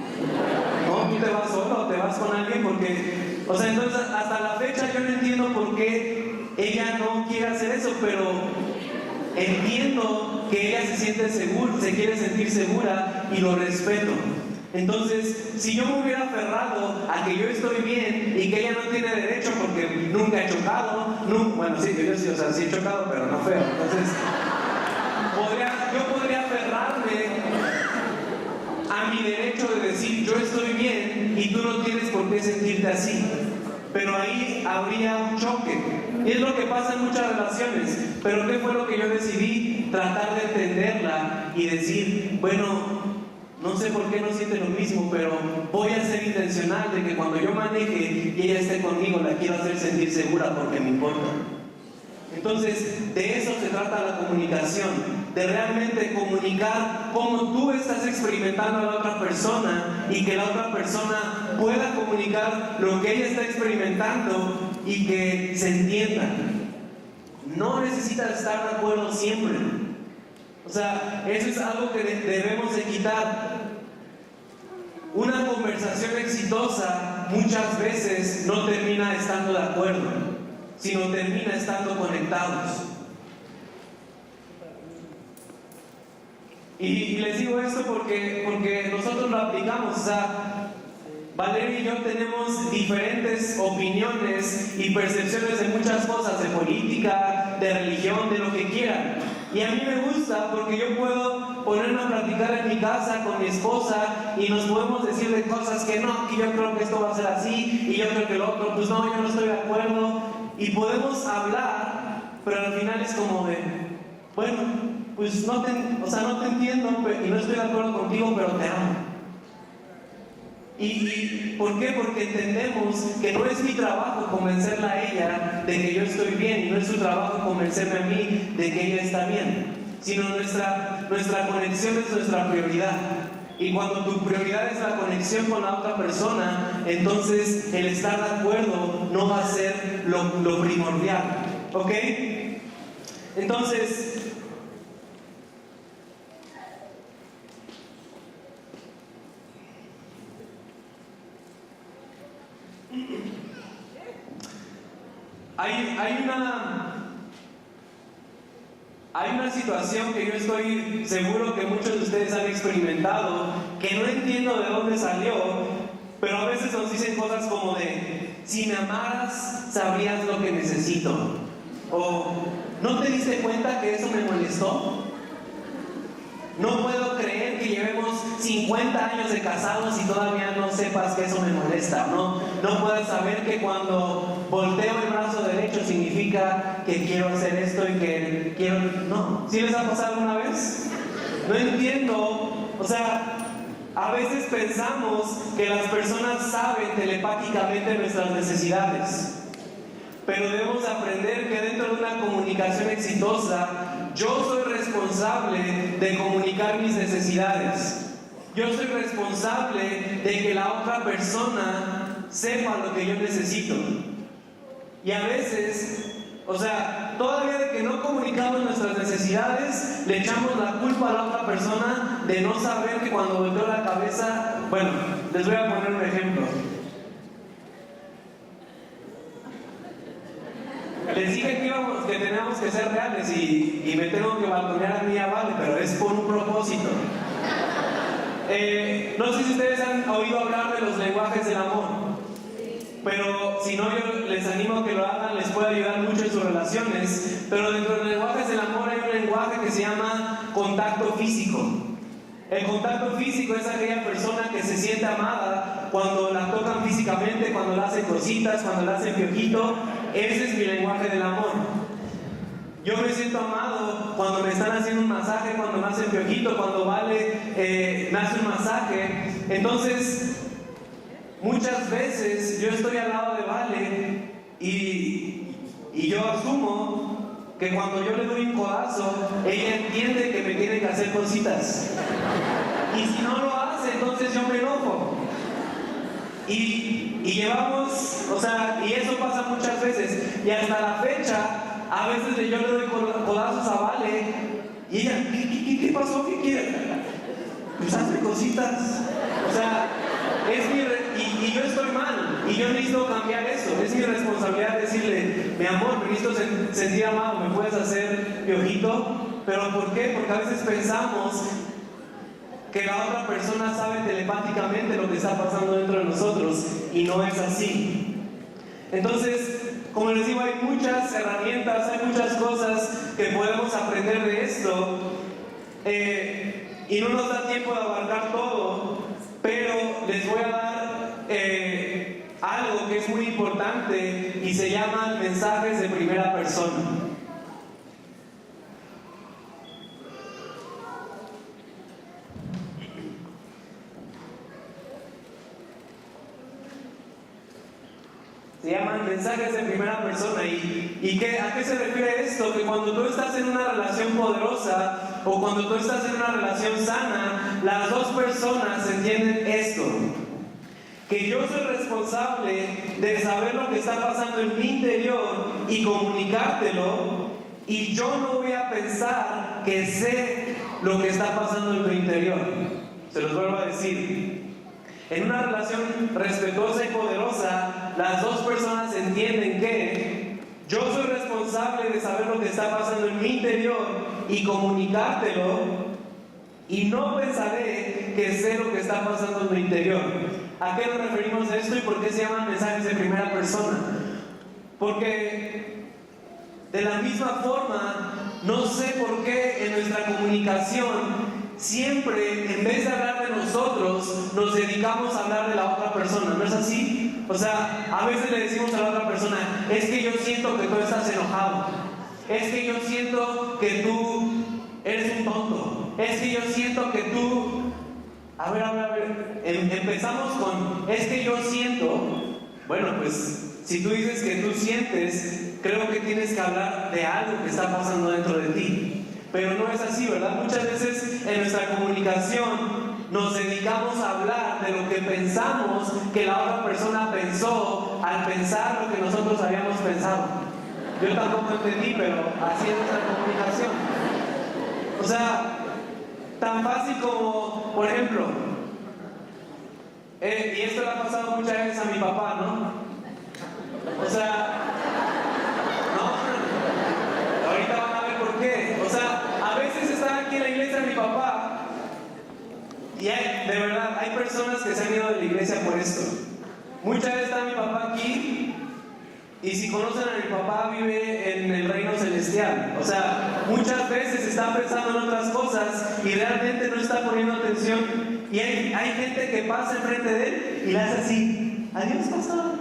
tú te vas solo o te vas con alguien porque... O sea, entonces hasta la fecha yo no entiendo por qué ella no quiere hacer eso, pero entiendo que ella se siente segura, se quiere sentir segura y lo respeto. Entonces, si yo me hubiera aferrado a que yo estoy bien y que ella no tiene derecho porque nunca he chocado, bueno, sí, yo sí, o sea, sí he chocado, pero no feo. Entonces, yo podría aferrarme a mi derecho de decir yo estoy bien y tú no tienes por qué sentirte así. Pero ahí habría un choque. Y es lo que pasa en muchas relaciones. Pero ¿qué fue lo que yo decidí? Tratar de entenderla y decir, bueno, no sé por qué no siente lo mismo, pero voy a ser intencional de que cuando yo maneje y ella esté conmigo, la quiero hacer sentir segura porque me importa. Entonces, de eso se trata la comunicación, de realmente comunicar cómo tú estás experimentando a la otra persona y que la otra persona pueda comunicar lo que ella está experimentando y que se entienda. No necesitas estar de acuerdo siempre. O sea, eso es algo que debemos de quitar. Una conversación exitosa muchas veces no termina estando de acuerdo, sino termina estando conectados. Y les digo esto porque nosotros lo aplicamos. O sea, Valeria y yo tenemos diferentes opiniones y percepciones de muchas cosas, de política, de religión, de lo que quieran. Y a mí me gusta porque yo puedo ponerme a platicar en mi casa con mi esposa y nos podemos decir de cosas que no, que yo creo que esto va a ser así y yo creo que lo otro, pues no, yo no estoy de acuerdo. Y podemos hablar, pero al final es como de, bueno, pues no te entiendo y no estoy de acuerdo contigo, pero te amo. ¿Y por qué? Porque entendemos que no es mi trabajo convencerla a ella de que yo estoy bien y no es su trabajo convencerme a mí de que ella está bien, sino nuestra conexión es nuestra prioridad. Y cuando tu prioridad es la conexión con la otra persona, entonces el estar de acuerdo no va a ser lo primordial, ¿ok? Entonces, hay una situación que yo estoy seguro que muchos de ustedes han experimentado, que no entiendo de dónde salió, pero a veces nos dicen cosas como de, si me amaras, sabrías lo que necesito. O, ¿no te diste cuenta que eso me molestó? No puedo creer que llevemos 50 años de casados y todavía no sepas que eso me molesta. No puedes saber que cuando volteo el brazo derecho significa que quiero hacer esto y que quiero... No, ¿sí les ha pasado una vez? No entiendo. O sea, a veces pensamos que las personas saben telepáticamente nuestras necesidades. pero debemos aprender que dentro de una comunicación exitosa, yo soy responsable de comunicar mis necesidades. Yo soy responsable de que la otra persona sepa lo que yo necesito. Y a veces, todavía de que no comunicamos nuestras necesidades, le echamos la culpa a la otra persona de no saber que cuando volteó la cabeza. Bueno, les voy a poner un ejemplo. Les dije que teníamos que ser reales y me tengo que balconear a mí a Vale, pero es por un propósito. No sé si ustedes han oído hablar de los lenguajes del amor, pero si no, yo les animo a que lo hagan, les puede ayudar mucho en sus relaciones. Pero dentro de los lenguajes del amor hay un lenguaje que se llama contacto físico. El contacto físico es aquella persona que se siente amada cuando la tocan físicamente, cuando le hacen cositas, cuando le hacen piojito. Ese es mi lenguaje del amor. Yo me siento amado cuando me están haciendo un masaje, cuando me hacen piojito, cuando Vale me hace un masaje. Entonces, muchas veces yo estoy al lado de Vale y yo asumo que cuando yo le doy un codazo, ella entiende que me tiene que hacer cositas. Y si no lo hace, entonces yo me enojo. Y llevamos, y eso pasa muchas veces. Y hasta la fecha, a veces yo le doy codazos a Vale y ella, ¿qué pasó? ¿Qué quiere? Pues hazme cositas. Y yo estoy mal y yo necesito cambiar eso. Es mi responsabilidad decirle, mi amor, me necesito sentir amado, ¿me puedes hacer piojito? ¿Pero por qué? Porque a veces pensamos que la otra persona sabe telepáticamente lo que está pasando dentro de nosotros y no es así. Entonces, como les digo, hay muchas herramientas, hay muchas cosas que podemos aprender de esto y no nos da tiempo de abarcar todo, pero les voy a dar algo que es muy importante y se llaman mensajes de primera persona. Se llaman mensajes de primera persona. ¿A qué se refiere esto? Que cuando tú estás en una relación poderosa o cuando tú estás en una relación sana, las dos personas entienden esto. Que yo soy responsable de saber lo que está pasando en mi interior y comunicártelo, y yo no voy a pensar que sé lo que está pasando en tu interior. Se los vuelvo a decir. En una relación respetuosa y poderosa, las dos personas entienden que yo soy responsable de saber lo que está pasando en mi interior y comunicártelo, y no pensaré que sé lo que está pasando en mi interior. ¿A qué nos referimos a esto y por qué se llaman mensajes de primera persona? Porque de la misma forma, no sé por qué en nuestra comunicación siempre, en vez de hablar de nosotros, nos dedicamos a hablar de la otra persona. ¿No es así? A veces le decimos a la otra persona, es que yo siento que tú estás enojado, es que yo siento que tú eres un tonto, es que yo siento que tú... A ver, empezamos con, es que yo siento. Bueno, pues, si tú dices que tú sientes, creo que tienes que hablar de algo que está pasando dentro de ti. Pero no es así, ¿verdad? Muchas veces en nuestra comunicación nos dedicamos a hablar de lo que pensamos que la otra persona pensó al pensar lo que nosotros habíamos pensado. Yo tampoco entendí, pero así es nuestra comunicación. Tan fácil como, por ejemplo, y esto le ha pasado muchas veces a mi papá, ¿no? No, ahorita van a ver por qué. A veces está aquí en la iglesia mi papá y de verdad, hay personas que se han ido de la iglesia por esto. Muchas veces está mi papá aquí y si conocen a mi papá vive en el reino celestial. Muchas veces está pensando en otras cosas y realmente no está poniendo atención. Y hay gente que pasa enfrente de él y le hace así, adiós pastor.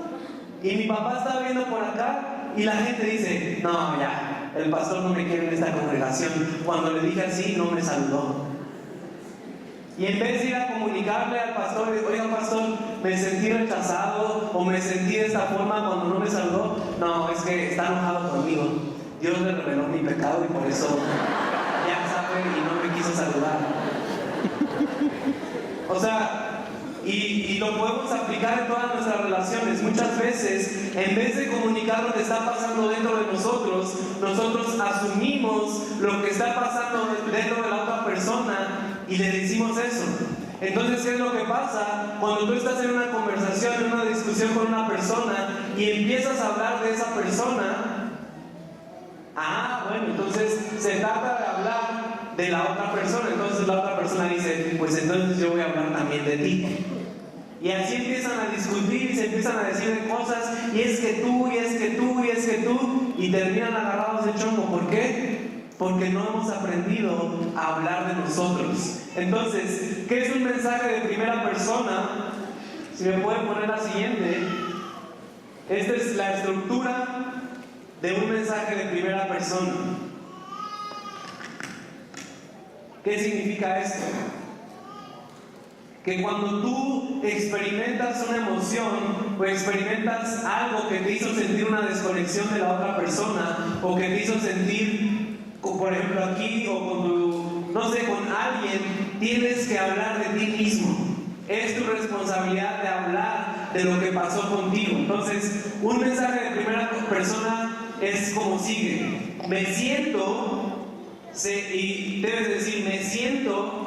Y mi papá está viendo por acá y la gente dice, no, ya, el pastor no me quiere en esta congregación. Cuando le dije así, no me saludó. Y en vez de ir a comunicarle al pastor, oiga pastor, me sentí rechazado o me sentí de esta forma cuando no me saludó. No, es que está enojado conmigo. Dios le reveló mi pecado y por eso ya sabe y no me quiso saludar. O sea, y lo podemos aplicar en todas nuestras relaciones. Muchas veces, en vez de comunicar lo que está pasando dentro de nosotros, nosotros asumimos lo que está pasando dentro de la otra persona y le decimos eso. Entonces, ¿qué es lo que pasa? Cuando tú estás en una conversación, en una discusión con una persona y empiezas a hablar de esa persona, bueno, entonces se trata de hablar de la otra persona. Entonces la otra persona dice, pues entonces yo voy a hablar también de ti. Y así empiezan a discutir y se empiezan a decir de cosas, y es que tú, y es que tú, y es que tú, y terminan agarrados de chongo. ¿Por qué? Porque no hemos aprendido a hablar de nosotros. Entonces, ¿qué es un mensaje de primera persona? Si me pueden poner la siguiente. Esta es la estructura de un mensaje de primera persona. ¿Qué significa esto? Que cuando tú experimentas una emoción o experimentas algo que te hizo sentir una desconexión de la otra persona, o que te hizo sentir, por ejemplo aquí, o con tu, no sé, con alguien, tienes que hablar de ti mismo. Es tu responsabilidad de hablar de lo que pasó contigo. Entonces, un mensaje de primera persona es como sigue: me siento, y debes decir, me siento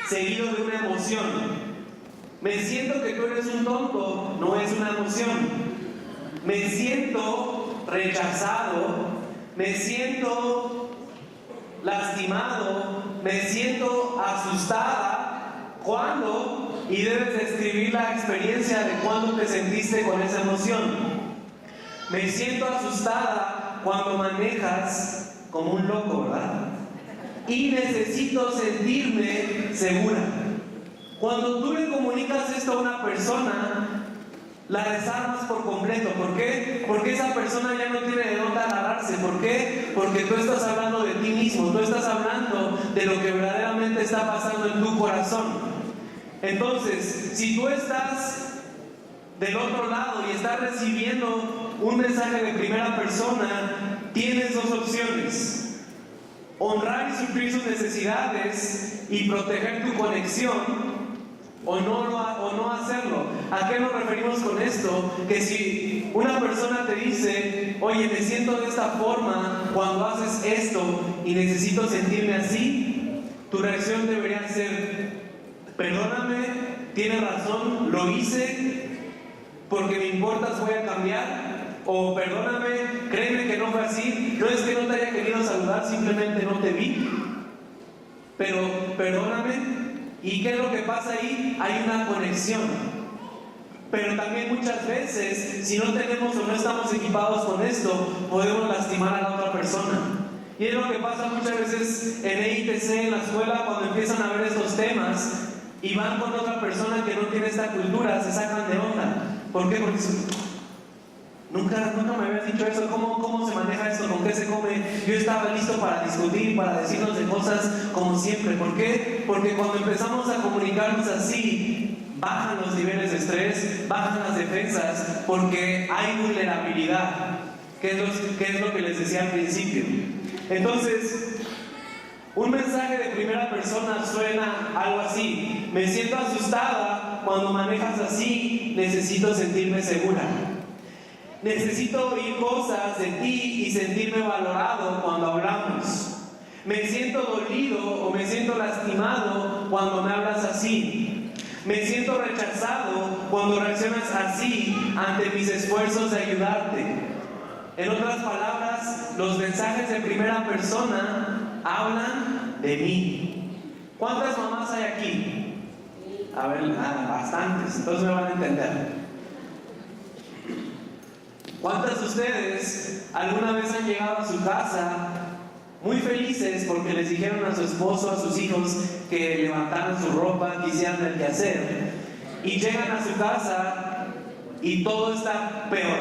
seguido de una emoción. Me siento que tú eres un tonto, no es una emoción. Me siento rechazado, me siento lastimado, me siento asustada. ¿Cuándo? Y debes describir la experiencia de cuándo te sentiste con esa emoción. Me siento asustada cuando manejas como un loco, ¿verdad? Y necesito sentirme segura. Cuando tú le comunicas esto a una persona, la desarmas por completo. ¿Por qué? Porque esa persona ya no tiene de dónde agarrarse. ¿Por qué? Porque tú estás hablando de ti mismo, tú estás hablando de lo que verdaderamente está pasando en tu corazón. Entonces, si tú estás del otro lado y estás recibiendo un mensaje de primera persona, tienes dos opciones: honrar y suplir sus necesidades y proteger tu conexión, o no hacerlo. ¿A qué nos referimos con esto? Que si una persona te dice, oye, me siento de esta forma cuando haces esto y necesito sentirme así, tu reacción debería ser: perdóname, tienes razón, lo hice, porque me importas, voy a cambiar. O perdóname, créeme que no fue así, no es que no te haya querido saludar, simplemente no te vi, pero perdóname. ¿Y qué es lo que pasa ahí? Hay una conexión. Pero también muchas veces, si no tenemos o no estamos equipados con esto, podemos lastimar a la otra persona. Y es lo que pasa muchas veces en EITC, en la escuela, cuando empiezan a ver estos temas y van con otra persona que no tiene esta cultura, se sacan de onda. ¿Por qué? Porque Nunca me habías dicho eso. ¿Cómo se maneja esto? ¿Con qué se come? Yo estaba listo para discutir, para decirnos de cosas como siempre. ¿Por qué? Porque cuando empezamos a comunicarnos así, bajan los niveles de estrés, bajan las defensas, porque hay vulnerabilidad, que es lo que les decía al principio. Entonces, un mensaje de primera persona suena algo así: me siento asustada cuando manejas así, necesito sentirme segura. Necesito oír cosas de ti y sentirme valorado cuando hablamos. Me siento dolido o me siento lastimado cuando me hablas así. Me siento rechazado cuando reaccionas así ante mis esfuerzos de ayudarte. En otras palabras, los mensajes de primera persona hablan de mí. ¿Cuántas mamás hay aquí? A ver, bastantes, entonces me van a entender. ¿Cuántas de ustedes alguna vez han llegado a su casa muy felices porque les dijeron a su esposo, a sus hijos, que levantaran su ropa, que hicieran el quehacer, y llegan a su casa y todo está peor?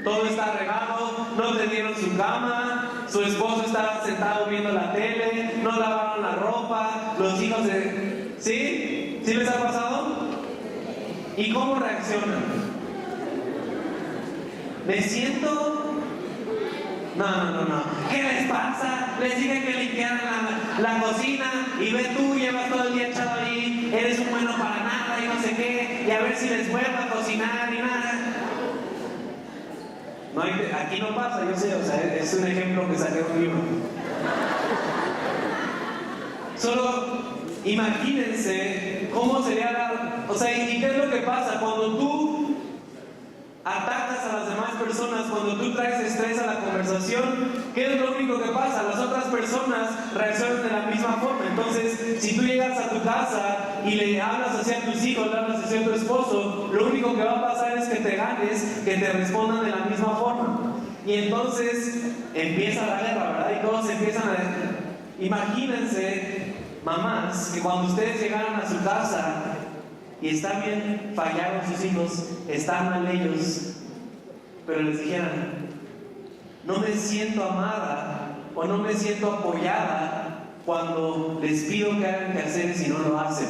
Todo está regado, no tendieron su cama, su esposo estaba sentado viendo la tele, no lavaron la ropa, los hijos ¿Sí? ¿Sí les ha pasado? ¿Y cómo reaccionan? ¿Me siento? No. ¿Qué les pasa? Les dije que limpiaran la cocina y ve tú, llevas todo el día echado ahí, eres un bueno para nada y no sé qué, y a ver si les vuelvo a cocinar y nada. No, aquí no pasa, yo sé, o sea, es un ejemplo que saqué de un libro. Solo imagínense cómo sería o sea, ¿y qué es lo que pasa? Cuando tú atacas a las demás personas, cuando tú traes estrés a la conversación, ¿qué es lo único que pasa? Las otras personas reaccionan de la misma forma. Entonces, si tú llegas a tu casa y le hablas hacia tus hijos, le hablas hacia tu esposo, lo único que va a pasar es que te ganes, que te respondan de la misma forma. Y entonces empieza la guerra, ¿verdad? Y todos empiezan a... Imagínense, mamás, que cuando ustedes llegaran a su casa y está bien, fallaron sus hijos, están mal ellos, pero les dijeran, no me siento amada o no me siento apoyada cuando les pido que hagan quehaceres y no lo hacen.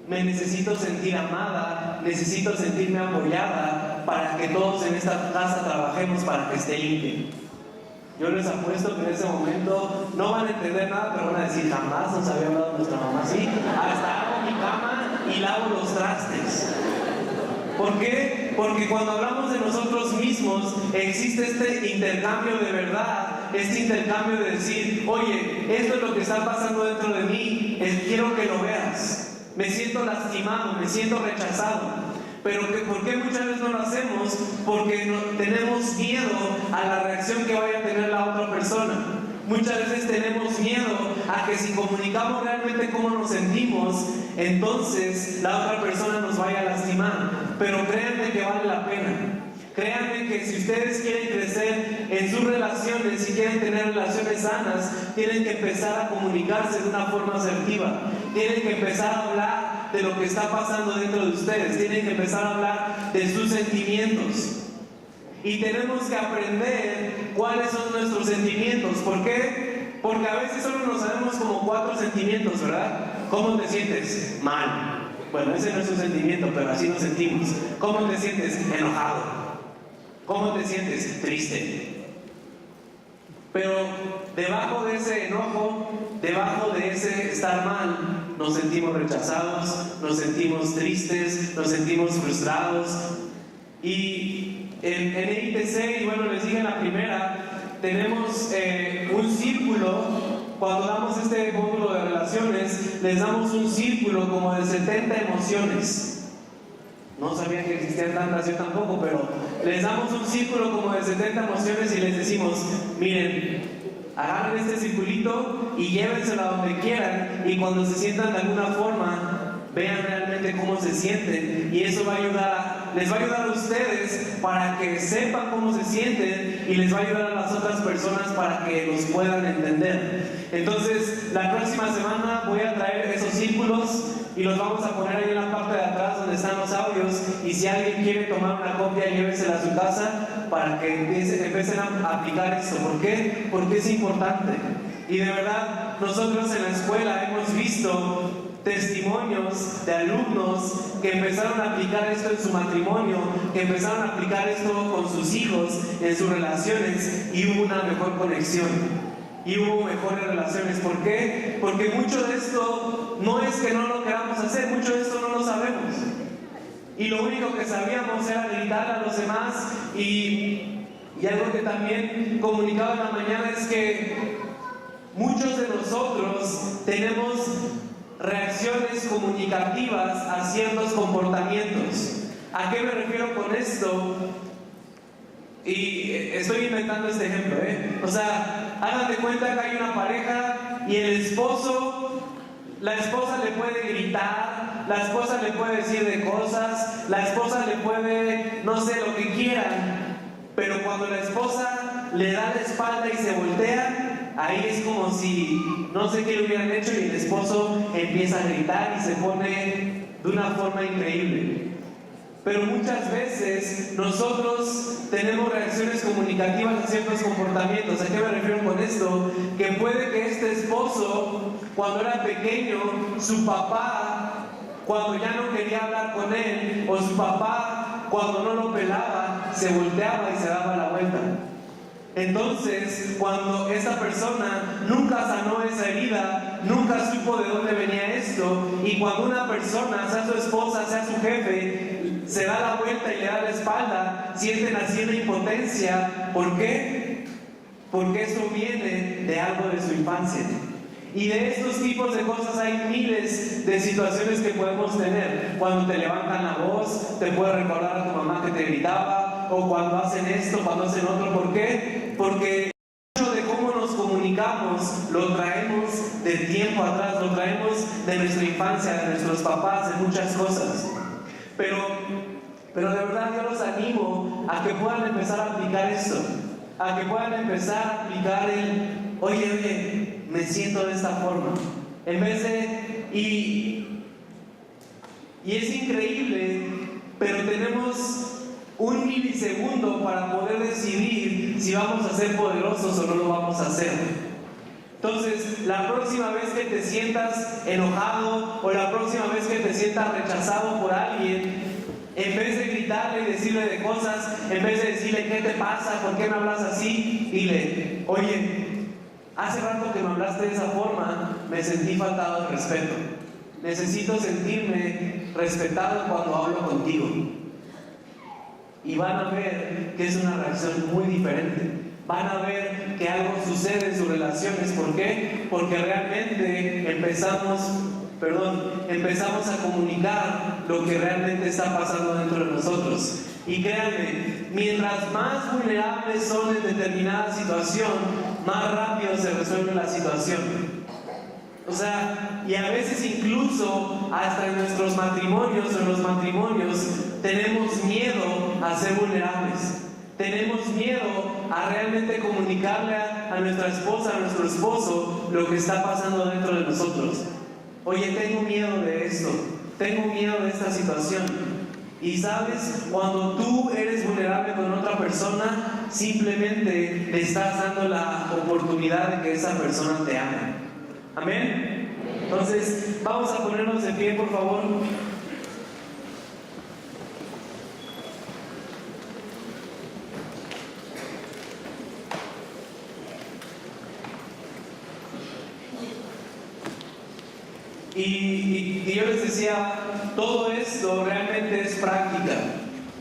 Me necesito sentir amada, necesito sentirme apoyada para que todos en esta casa trabajemos para que esté limpio. Yo les apuesto que en ese momento no van a entender nada, pero van a decir, jamás nos había hablado nuestra mamá así, hasta hago mi cama y lavo los trastes. ¿Por qué? Porque cuando hablamos de nosotros mismos existe este intercambio de verdad, este intercambio de decir, oye, esto es lo que está pasando dentro de mí, quiero que lo veas, me siento lastimado, me siento rechazado. Pero ¿por qué muchas veces no lo hacemos? Porque tenemos miedo a la reacción que vaya a tener la otra persona. Muchas veces tenemos miedo a que si comunicamos realmente cómo nos sentimos, entonces la otra persona nos vaya a lastimar. Pero créanme que vale la pena. Créanme que si ustedes quieren crecer en sus relaciones, si quieren tener relaciones sanas, tienen que empezar a comunicarse de una forma asertiva. Tienen que empezar a hablar de lo que está pasando dentro de ustedes. Tienen que empezar a hablar de sus sentimientos. Y tenemos que aprender cuáles son nuestros sentimientos. ¿Por qué? Porque a veces solo nos sabemos como 4 sentimientos, ¿verdad? ¿Cómo te sientes? Mal. Bueno, ese no es un sentimiento, pero así nos sentimos. ¿Cómo te sientes? Enojado. ¿Cómo te sientes? Triste. Pero debajo de ese enojo, debajo de ese estar mal, nos sentimos rechazados, nos sentimos tristes, nos sentimos frustrados. Y en EITC, y bueno, les dije en la primera, tenemos un círculo. Cuando damos este módulo de relaciones, les damos un círculo como de 70 emociones. No sabía que existían tantas, yo tampoco, pero les damos un círculo como de 70 emociones y les decimos, miren, agarren este circulito y llévenselo a donde quieran, y cuando se sientan de alguna forma, vean realmente cómo se sienten, y eso les va a ayudar a ustedes para que sepan cómo se sienten, y les va a ayudar a las otras personas para que los puedan entender. Entonces, la próxima semana voy a traer esos círculos y los vamos a poner ahí en la parte de atrás donde están los audios, y si alguien quiere tomar una copia, llévesela a su casa para que empiecen a aplicar esto. ¿Por qué? Porque es importante. Y de verdad, nosotros en la escuela hemos visto testimonios de alumnos que empezaron a aplicar esto en su matrimonio, que empezaron a aplicar esto con sus hijos, en sus relaciones, y hubo una mejor conexión. Y hubo mejores relaciones. ¿Por qué? Porque mucho de esto no es que no lo queramos hacer, mucho de esto no lo sabemos. Y lo único que sabíamos era gritar a los demás. Y algo que también comunicaba en la mañana es que muchos de nosotros tenemos reacciones comunicativas a ciertos comportamientos. ¿A qué me refiero con esto? Y estoy inventando este ejemplo, O sea, hagan de cuenta que hay una pareja y el esposo, la esposa le puede gritar, la esposa le puede decir de cosas, la esposa le puede, no sé, lo que quieran, pero cuando la esposa le da la espalda y se voltea, ahí es como si no sé qué le hubieran hecho, y el esposo empieza a gritar y se pone de una forma increíble. Pero muchas veces nosotros tenemos reacciones comunicativas a ciertos comportamientos. ¿A qué me refiero con esto? Que puede que este esposo, cuando era pequeño, su papá cuando ya no quería hablar con él, o su papá, cuando no lo pelaba, se volteaba y se daba la vuelta. Entonces, cuando esta persona nunca sanó esa herida, nunca supo de dónde venía esto, y cuando una persona, sea su esposa, sea su jefe, se da la vuelta y le da la espalda, sienten así una impotencia. ¿Por qué? Porque eso viene de algo de su infancia. Y de estos tipos de cosas hay miles de situaciones que podemos tener. Cuando te levantan la voz, te puede recordar a tu mamá que te gritaba, o cuando hacen esto, cuando hacen otro. ¿Por qué? Porque mucho de cómo nos comunicamos lo traemos de tiempo atrás, lo traemos de nuestra infancia, de nuestros papás, de muchas cosas. Pero de verdad yo los animo a que puedan empezar a aplicar esto, a que puedan empezar a aplicar el, oye, me siento de esta forma. En vez de, y es increíble, pero tenemos un milisegundo para poder decidir si vamos a ser poderosos o no lo vamos a hacer. Entonces, la próxima vez que te sientas enojado o la próxima vez que te sientas rechazado por alguien, en vez de gritarle y decirle de cosas, en vez de decirle ¿qué te pasa? ¿Por qué me hablas así? Dile, oye, hace rato que me hablaste de esa forma, me sentí faltado de respeto. Necesito sentirme respetado cuando hablo contigo. Y van a ver que es una reacción muy diferente. Van a ver que algo sucede en sus relaciones. ¿Por qué? Porque realmente empezamos a comunicar lo que realmente está pasando dentro de nosotros. Y créanme, mientras más vulnerables son en determinada situación, más rápido se resuelve la situación. O sea, y a veces incluso hasta en nuestros matrimonios o en los matrimonios tenemos miedo a ser vulnerables. Tenemos miedo a realmente comunicarle a nuestra esposa, a nuestro esposo, lo que está pasando dentro de nosotros. Oye, tengo miedo de esto, tengo miedo de esta situación. Y sabes, cuando tú eres vulnerable con otra persona, simplemente le estás dando la oportunidad de que esa persona te ame. ¿Amén? Entonces, vamos a ponernos de pie, por favor. Y yo les decía, todo esto realmente es práctica.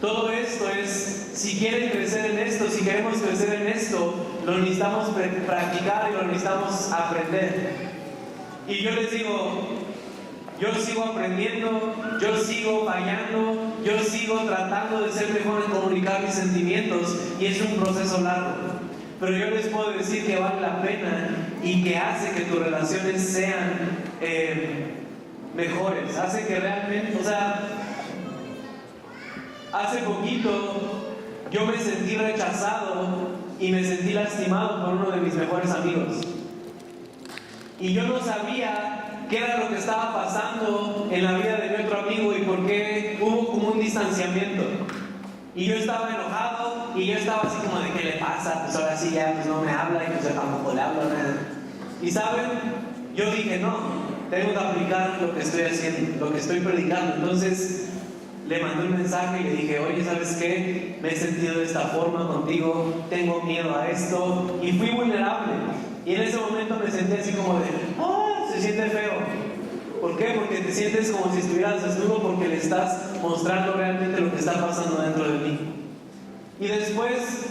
Todo esto es, si quieren crecer en esto, si queremos crecer en esto, lo necesitamos practicar y lo necesitamos aprender. Y yo les digo, yo sigo aprendiendo, yo sigo fallando, yo sigo tratando de ser mejor en comunicar mis sentimientos, y es un proceso largo. Pero yo les puedo decir que vale la pena y que hace que tus relaciones sean mejores, hace que realmente, o sea, hace poquito yo me sentí rechazado y me sentí lastimado por uno de mis mejores amigos. Y yo no sabía qué era lo que estaba pasando en la vida de mi otro amigo y por qué hubo como un distanciamiento. Y yo estaba enojado y yo estaba así como de ¿qué le pasa? Pues ahora sí ya pues no me habla y pues yo tampoco le hablo nada. Y saben, yo dije no, tengo que aplicar lo que estoy haciendo, lo que estoy predicando. Entonces le mandé un mensaje y le dije, oye, ¿sabes qué? Me he sentido de esta forma contigo, tengo miedo a esto, y fui vulnerable. Y en ese momento me sentí así como de, ¡oh! Se siente feo. ¿Por qué? Porque te sientes como si estuvieras desnudo, porque le estás mostrando realmente lo que está pasando dentro de mí. Y después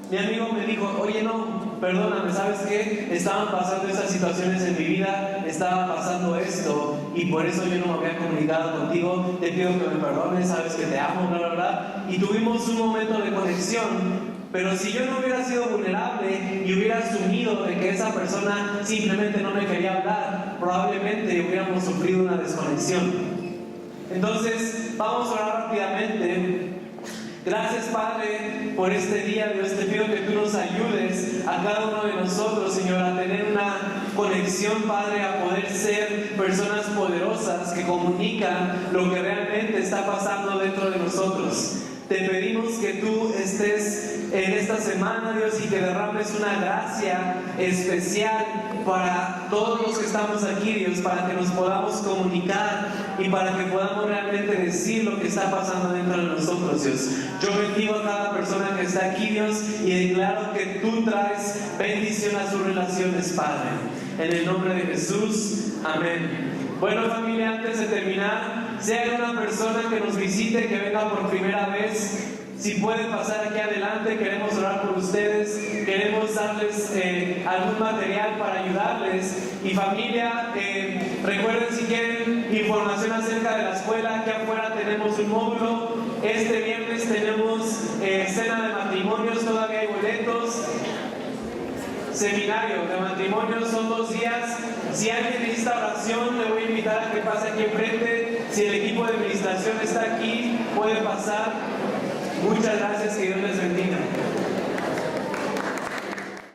mi amigo me dijo, oye, no, perdóname, ¿sabes qué? Estaban pasando estas situaciones en mi vida, estaba pasando esto, y por eso yo no me había comunicado contigo, te pido que me perdones, sabes que te amo, bla, bla, bla. Y tuvimos un momento de conexión. Pero si yo no hubiera sido vulnerable y hubiera asumido de que esa persona simplemente no me quería hablar, probablemente hubiéramos sufrido una desconexión. Entonces, vamos a orar rápidamente. Gracias, Padre, por este día. Dios, te pido que tú nos ayudes a cada uno de nosotros, Señor, a tener una conexión, Padre, a poder ser personas poderosas que comunican lo que realmente está pasando dentro de nosotros. Te pedimos que tú estés en esta semana, Dios, y que derrames una gracia especial para todos los que estamos aquí, Dios, para que nos podamos comunicar y para que podamos realmente decir lo que está pasando dentro de nosotros, Dios. Yo bendigo a cada persona que está aquí, Dios, y declaro que tú traes bendición a sus relaciones, Padre. En el nombre de Jesús, amén. Bueno, familia, antes de terminar, si hay una persona que nos visite, que venga por primera vez, si pueden pasar aquí adelante, queremos orar por ustedes, queremos darles algún material para ayudarles. Y familia, recuerden, si quieren información acerca de la escuela, aquí afuera tenemos un módulo. Este viernes tenemos cena de matrimonios, todavía hay boletos. Seminario de matrimonios, son 2 días. Si alguien necesita oración, le voy a invitar a que pase aquí enfrente. Si el equipo de administración está aquí, puede pasar. Muchas gracias, que Dios les bendiga.